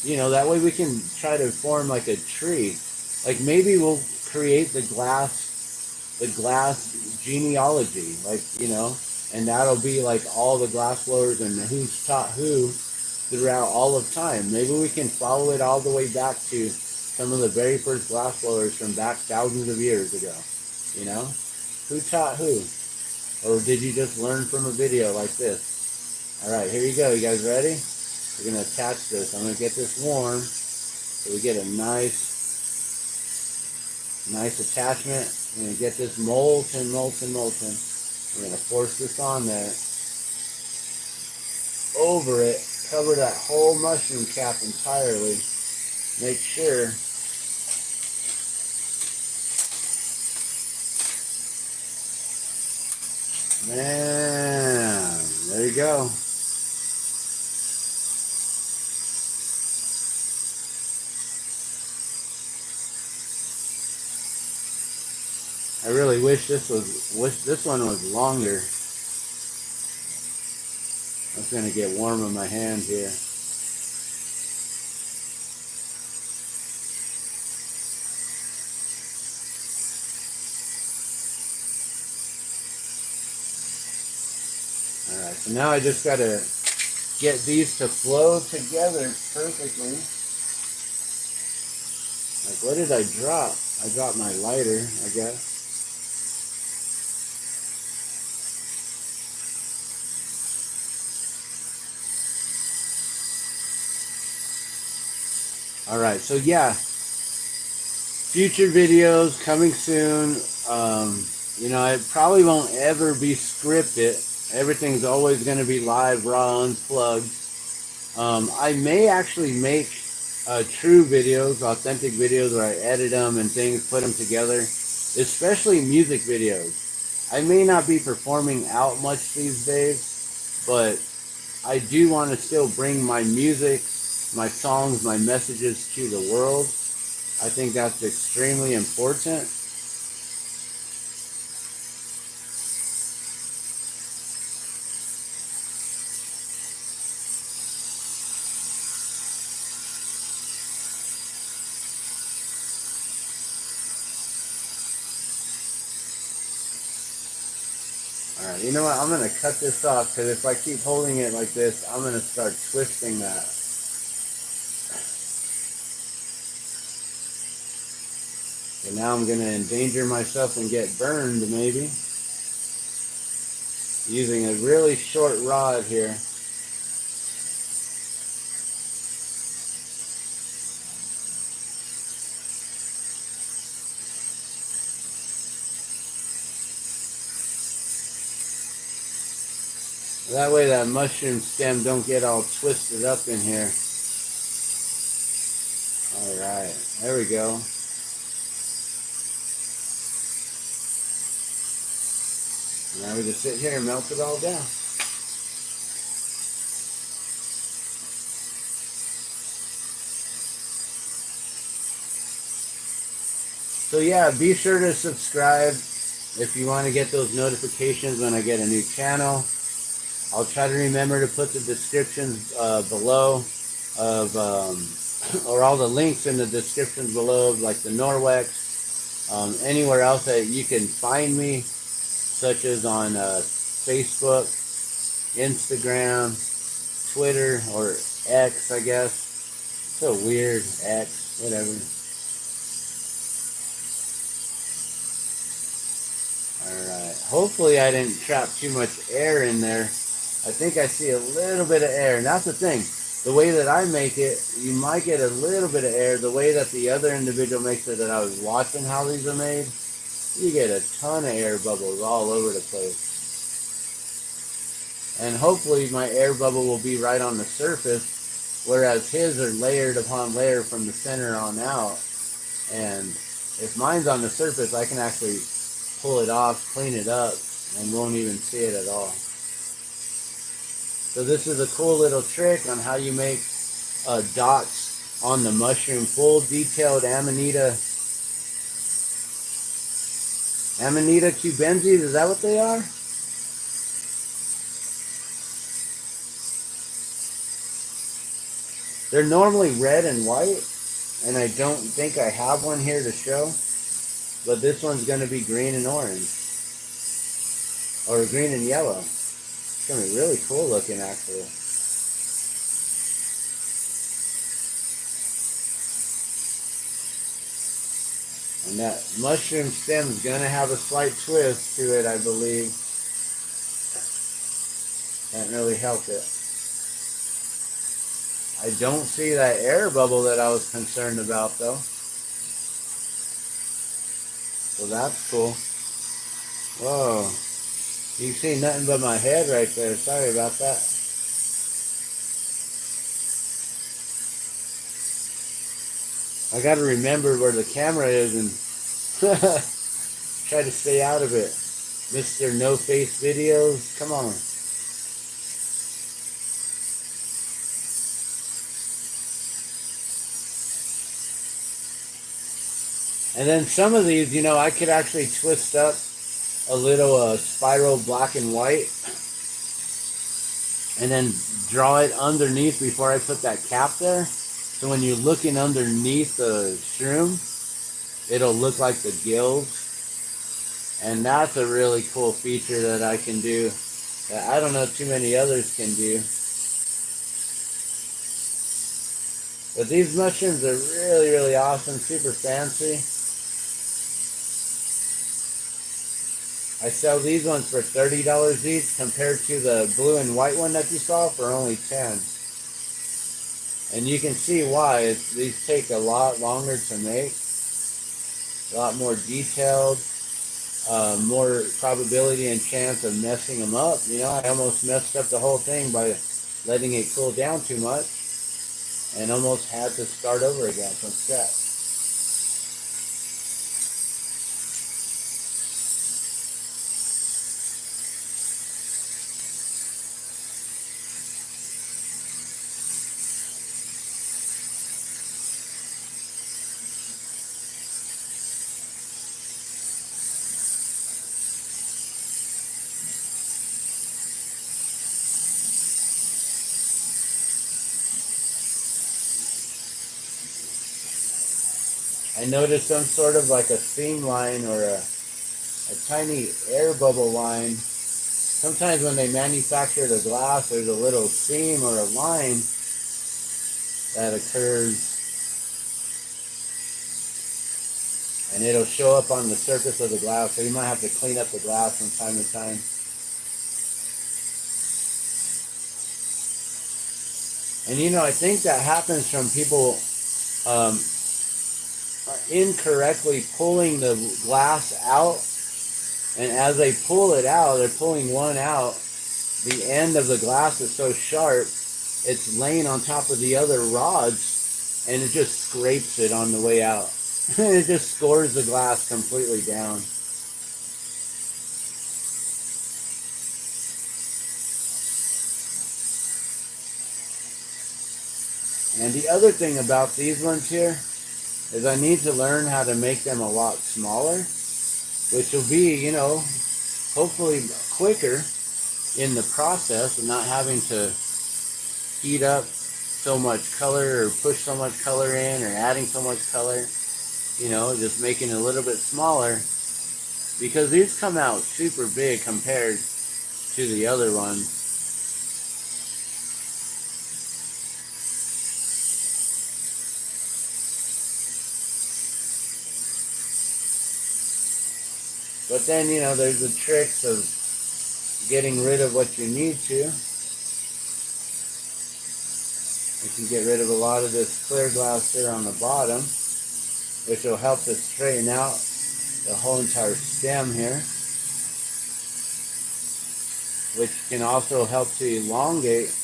you know, that way we can try to form like a tree. Like maybe we'll create the glass genealogy, like, you know, and that'll be like all the glass blowers and who's taught who throughout all of time. Maybe we can follow it all the way back to some of the very first glass blowers from back thousands of years ago. You know, who taught who? Or did you just learn from a video like this? All right, here you go. You guys ready? We're going to attach this. I'm going to get this warm so we get a nice attachment. I'm going to get this molten. We're going to force this on there. Over it. Cover that whole mushroom cap entirely. Make sure man, there you go. I really wish this one was longer. It's gonna get warm in my hand here. All right, so now I just gotta get these to flow together perfectly. Like, what did I drop? I dropped my lighter, I guess. All right, so yeah, future videos coming soon. You know, it probably won't ever be scripted. Everything's always going to be live, raw, unplugged. I may actually make true videos, authentic videos, where I edit them and things, put them together, especially music videos. I may not be performing out much these days, but I do want to still bring my music, my songs, my messages to the world. I think that's extremely important. Alright, you know what? I'm going to cut this off because if I keep holding it like this, I'm going to start twisting that. And now I'm going to endanger myself and get burned maybe. Using a really short rod here. That way that mushroom stem don't get all twisted up in here. Alright, there we go. Now we just sit here and melt it all down. So yeah, be sure to subscribe if you want to get those notifications when I get a new channel. I'll try to remember to put the descriptions below of, or all the links in the descriptions below, like the Norwex, anywhere else that you can find me, such as on Facebook, Instagram, Twitter, or X, I guess. So weird, X, whatever. Alright, hopefully I didn't trap too much air in there. I think I see a little bit of air, and that's the thing. The way that I make it, you might get a little bit of air. The way that the other individual makes it that I was watching how these are made, you get a ton of air bubbles all over the place. And hopefully my air bubble will be right on the surface, whereas his are layered upon layer from the center on out. And if mine's on the surface, I can actually pull it off, clean it up, and won't even see it at all. So this is a cool little trick on how you make dots on the mushroom. Full detailed Amanita cubensis, is that what they are? They're normally red and white, and I don't think I have one here to show, but this one's going to be green and orange, or green and yellow. It's going to be really cool looking, actually. And that mushroom stem is going to have a slight twist to it, I believe. Can't really help it. I don't see that air bubble that I was concerned about, though. So that's cool. Whoa. You can see nothing but my head right there. Sorry about that. I got to remember where the camera is and try to stay out of it. Mr. No Face Videos, come on. And then some of these, you know, I could actually twist up a little spiral black and white and then draw it underneath before I put that cap there. So when you're looking underneath the shroom, it'll look like the gills. And that's a really cool feature that I can do that I don't know too many others can do. But these mushrooms are really, really awesome, super fancy. I sell these ones for $30 each compared to the blue and white one that you saw for only $10. And you can see why. These take a lot longer to make, a lot more detailed, more probability and chance of messing them up. You know, I almost messed up the whole thing by letting it cool down too much and almost had to start over again from scratch. I noticed some sort of like a seam line or a tiny air bubble line sometimes when they manufacture the glass, there's a little seam or a line that occurs, and it'll show up on the surface of the glass, so you might have to clean up the glass from time to time. And you know, I think that happens from people incorrectly pulling the glass out, and as they pull it out, they're pulling one out, the end of the glass is so sharp, it's laying on top of the other rods, and it just scrapes it on the way out. It just scores the glass completely down. And the other thing about these ones here is I need to learn how to make them a lot smaller, which will be, you know, hopefully quicker in the process of not having to heat up so much color or push so much color in or adding so much color, you know, just making it a little bit smaller, because these come out super big compared to the other ones. But then, you know, there's the tricks of getting rid of what you need to. You can get rid of a lot of this clear glass here on the bottom, which will help to straighten out the whole entire stem here, which can also help to elongate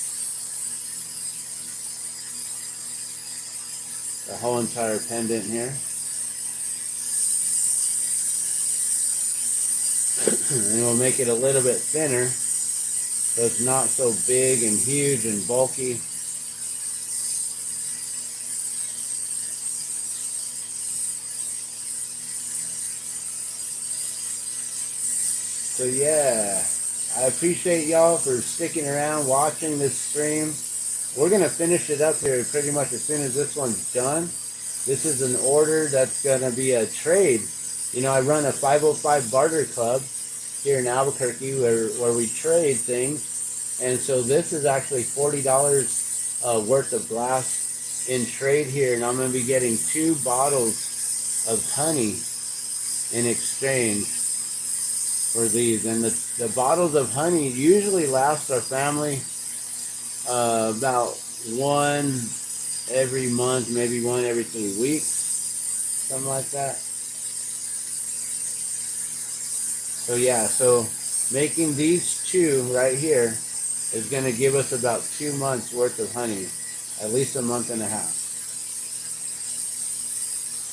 the whole entire pendant here. And it will make it a little bit thinner, so it's not so big and huge and bulky. So yeah, I appreciate y'all for sticking around watching this stream. We're going to finish it up here pretty much as soon as this one's done. This is an order that's going to be a trade. You know, I run a 505 barter club here in Albuquerque where we trade things. And so this is actually $40 worth of glass in trade here. And I'm going to be getting 2 bottles of honey in exchange for these. And the bottles of honey usually last our family about one every month, maybe one every 3 weeks, something like that. So yeah, so making these 2 right here is going to give us about 2 months worth of honey, at least a month and a half,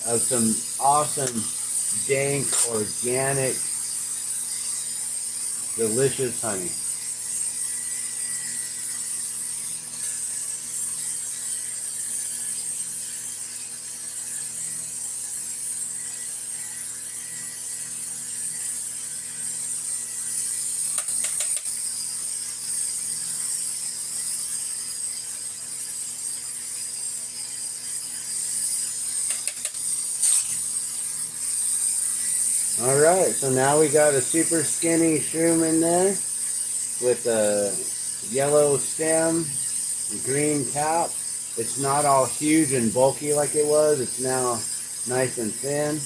of some awesome, dank, organic, delicious honey. Alright, so now we got a super skinny shroom in there with a yellow stem, green cap. It's not all huge and bulky like it was. It's now nice and thin.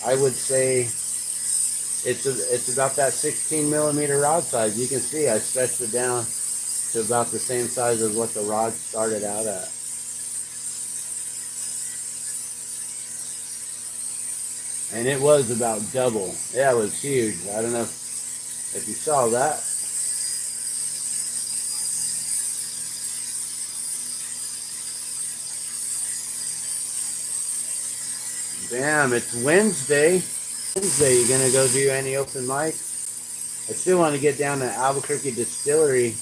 I would say it's about that 16 millimeter rod size. You can see I stretched it down to about the same size as what the rod started out at. And it was about double. Yeah, it was huge. I don't know if you saw that. Bam, it's Wednesday. You gonna go do any open mics? I still want to get down to Albuquerque Distillery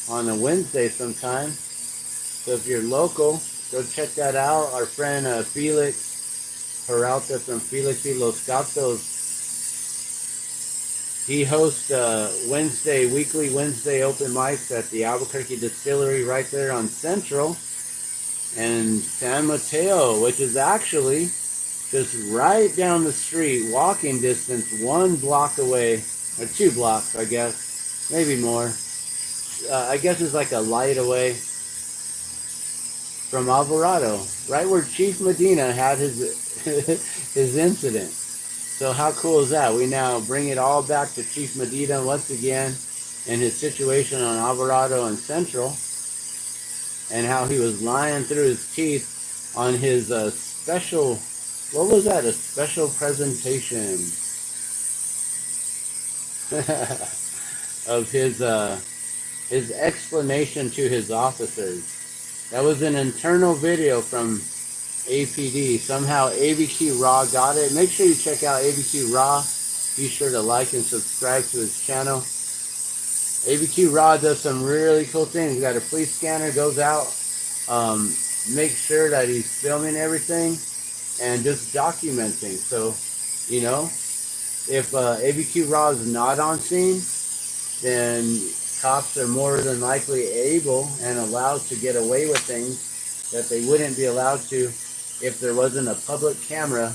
on a Wednesday sometime. So if you're local, go check that out. Our friend Felix Peralta from Felix y Los Gatos, he hosts weekly Wednesday open mics at the Albuquerque Distillery right there on Central and San Mateo, which is actually just right down the street, walking distance, 1 block away, or 2 blocks, I guess, maybe more. I guess it's like a light away from Alvarado, right where Chief Medina had his his incident. So how cool is that? We now bring it all back to Chief Medina once again and his situation on Alvarado and Central, and how he was lying through his teeth on his special, what was that? A special presentation of his explanation to his officers. That was an internal video from APD. Somehow ABQ Raw got it. Make sure you check out ABQ Raw. Be sure to like and subscribe to his channel. ABQ Raw does some really cool things. He's got a police scanner, goes out, make sure that he's filming everything and just documenting. So, you know, if ABQ Raw is not on scene, then cops are more than likely able and allowed to get away with things that they wouldn't be allowed to if there wasn't a public camera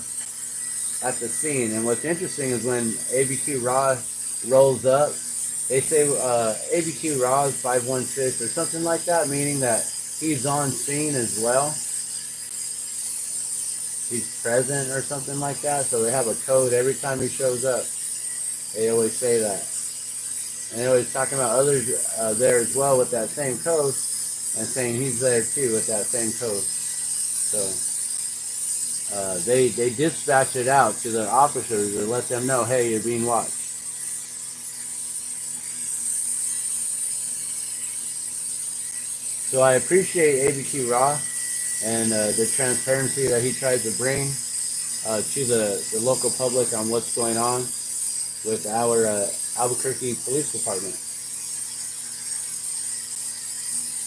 at the scene. And what's interesting is when ABQ Raw rolls up, they say ABQ Raw is 516 or something like that, meaning that he's on scene as well. He's present or something like that. So they have a code every time he shows up. They always say that. And they're always talking about others there as well with that same code and saying he's there too with that same code. So they dispatch it out to the officers to let them know, hey, you're being watched. So I appreciate ABQ Raw and the transparency that he tries to bring to the local public on what's going on with our Albuquerque Police Department.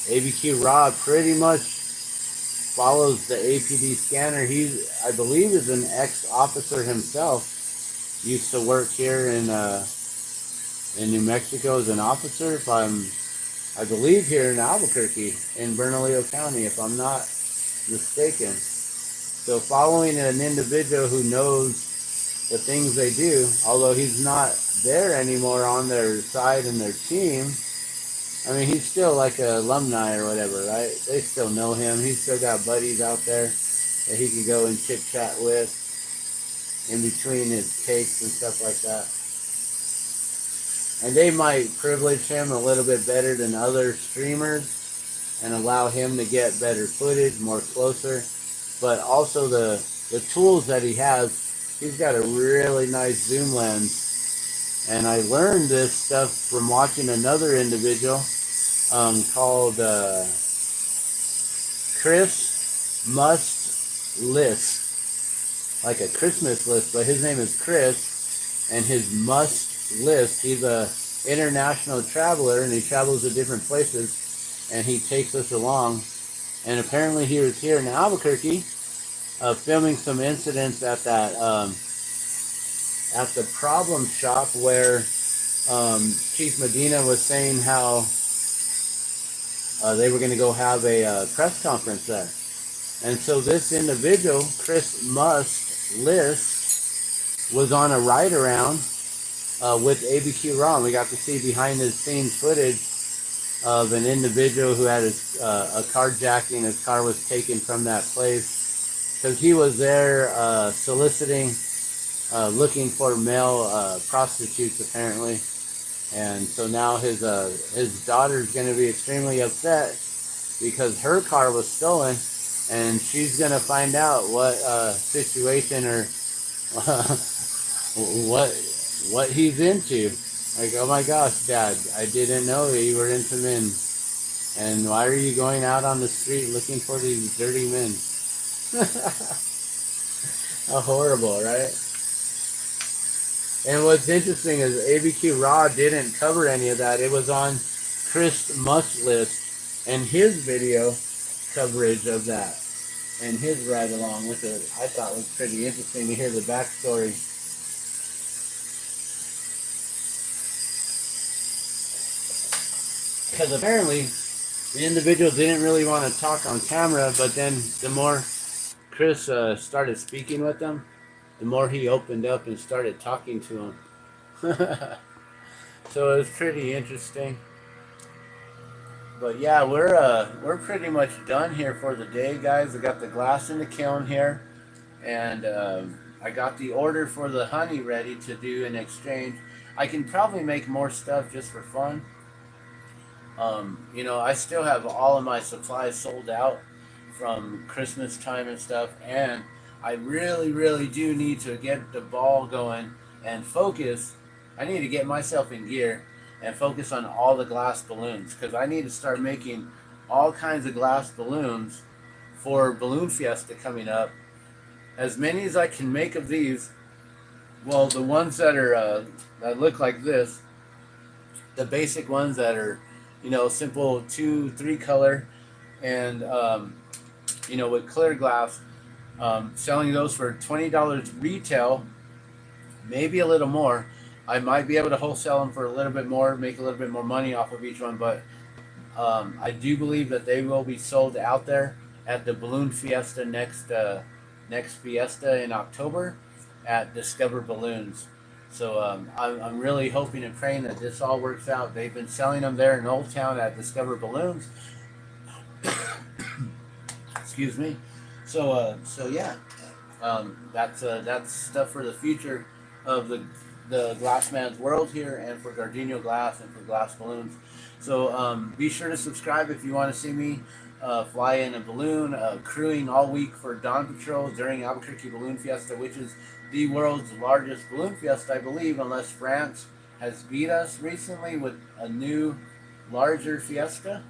ABQ Raw pretty much follows the APD scanner. He, I believe, is an ex-officer himself. Used to work here in New Mexico as an officer. I believe here in Albuquerque, in Bernalillo County, if I'm not mistaken. So following an individual who knows the things they do, although he's not there anymore on their side and their team, I mean, he's still like an alumni or whatever, right? They still know him. He's still got buddies out there that he can go and chit-chat with in between his takes and stuff like that. And they might privilege him a little bit better than other streamers and allow him to get better footage, more closer. But also the tools that he has, he's got a really nice zoom lens. And I learned this stuff from watching another individual called Chris Must List. Like a Christmas list, but his name is Chris, and his Must List. He's a international traveler, and he travels to different places, and he takes us along. And apparently he was here in Albuquerque filming some incidents at that at the problem shop where Chief Medina was saying how they were going to go have a press conference there. And so this individual, Chris Must List, was on a ride around with ABQ Raw. We got to see behind the scenes footage of an individual who had his, a carjacking. His car was taken from that place because he was there soliciting, looking for male prostitutes apparently. And so now his daughter's going to be extremely upset because her car was stolen, and she's going to find out what situation or what he's into. Like, oh my gosh, Dad, I didn't know you were into men. And why are you going out on the street looking for these dirty men? How horrible, right? And what's interesting is ABQ Raw didn't cover any of that. It was on Chris Must List and his video coverage of that and his ride along with it. I thought was pretty interesting to hear the backstory. Because apparently the individual didn't really want to talk on camera, but then the more Chris started speaking with them, the more he opened up and started talking to him. So it was pretty interesting. But yeah, we're pretty much done here for the day, guys. I got the glass in the kiln here, and I got the order for the honey ready to do in exchange. I can probably make more stuff just for fun. I still have all of my supplies sold out from Christmas time and stuff, and I really, really do need to get the ball going and focus. I need to get myself in gear and focus on all the glass balloons because I need to start making all kinds of glass balloons for Balloon Fiesta coming up. As many as I can make of these. Well, the ones that are that look like this, the basic ones that are, simple 2, 3 color, and with clear glass, selling those for $20 retail, maybe a little more. I might be able to wholesale them for a little bit more, make a little bit more money off of each one, but I do believe that they will be sold out there at the Balloon Fiesta next Fiesta in October at Discover Balloons. So I'm really hoping and praying that this all works out. They've been selling them there in Old Town at Discover Balloons. Excuse me. So yeah, that's stuff for the future of the Glassman's world here, and for Gardeno Glass and for Glass Balloons. So be sure to subscribe if you want to see me fly in a balloon, crewing all week for Dawn Patrol during Albuquerque Balloon Fiesta, which is the world's largest balloon fiesta, I believe, unless France has beat us recently with a new, larger fiesta.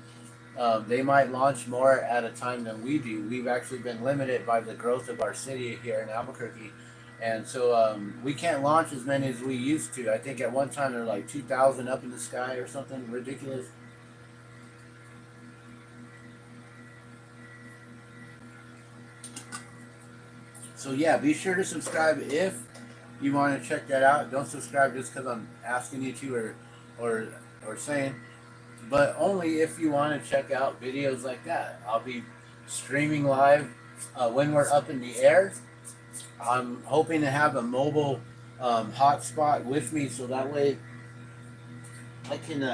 They might launch more at a time than we do. We've actually been limited by the growth of our city here in Albuquerque. And so we can't launch as many as we used to. I think at one time there were like 2,000 up in the sky or something ridiculous. So yeah, be sure to subscribe if you want to check that out. Don't subscribe just because I'm asking you to or saying, but only if you want to check out videos like that. I'll be streaming live when we're up in the air. I'm hoping to have a mobile hotspot with me, so that way I can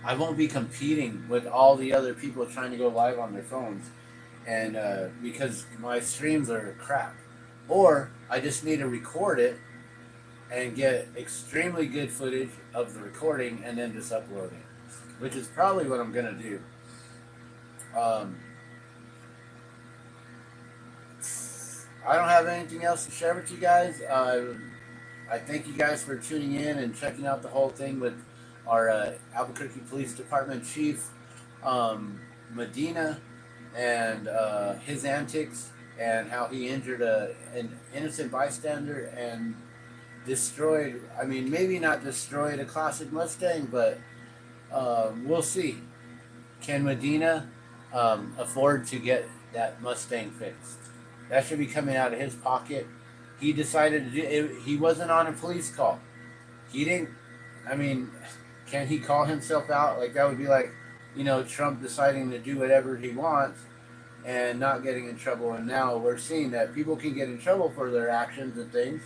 I won't be competing with all the other people trying to go live on their phones, and because my streams are crap, or I just need to record it and get extremely good footage of the recording and then just upload it, which is probably what I'm gonna do. I don't have anything else to share with you guys. I thank you guys for tuning in and checking out the whole thing with our Albuquerque Police Department Chief Medina and his antics, and how he injured an innocent bystander and destroyed, I mean, maybe not destroyed a classic Mustang, but we'll see. Can Medina afford to get that Mustang fixed? That should be coming out of his pocket. He decided to do it. He wasn't on a police call. He didn't, I mean, can he call himself out? Like, that would be like, Trump deciding to do whatever he wants and not getting in trouble. And now we're seeing that people can get in trouble for their actions and things.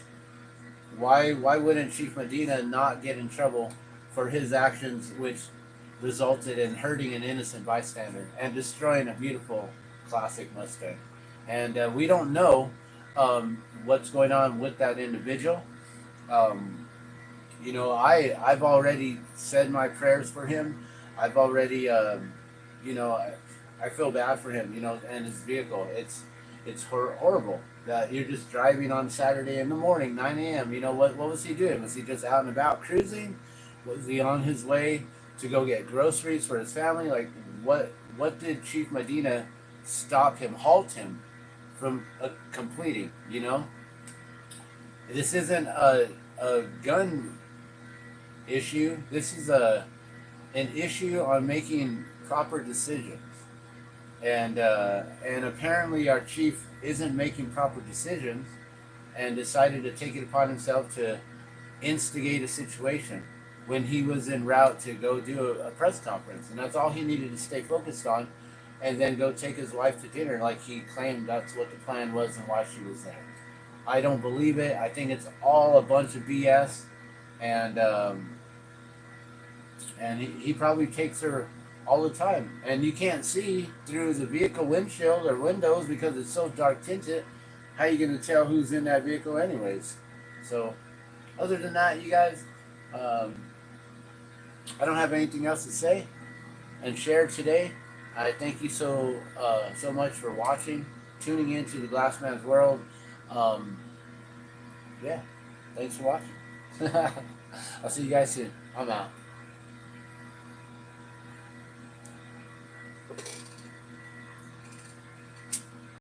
Why wouldn't Chief Medina not get in trouble for his actions, which resulted in hurting an innocent bystander and destroying a beautiful classic Mustang? And we don't know what's going on with that individual. I've already said my prayers for him. I've already, I feel bad for him, and his vehicle. It's horrible that you're just driving on Saturday in the morning, 9 a.m. What was he doing? Was he just out and about cruising? Was he on his way to go get groceries for his family? Like, what did Chief Medina halt him from completing? This isn't a gun issue. This is an issue on making proper decisions. And apparently our chief isn't making proper decisions, and decided to take it upon himself to instigate a situation when he was en route to go do a press conference. And that's all he needed to stay focused on, and then go take his wife to dinner like he claimed that's what the plan was and why she was there. I don't believe it. I think it's all a bunch of BS. And and he probably takes her all the time. And you can't see through the vehicle windshield or windows because it's so dark tinted. How you gonna tell who's in that vehicle, anyways? So, other than that, you guys, um, I don't have anything else to say and share today. I thank you so much for watching, tuning into the Glassman's World. Um, yeah, thanks for watching. I'll see you guys soon. I'm out.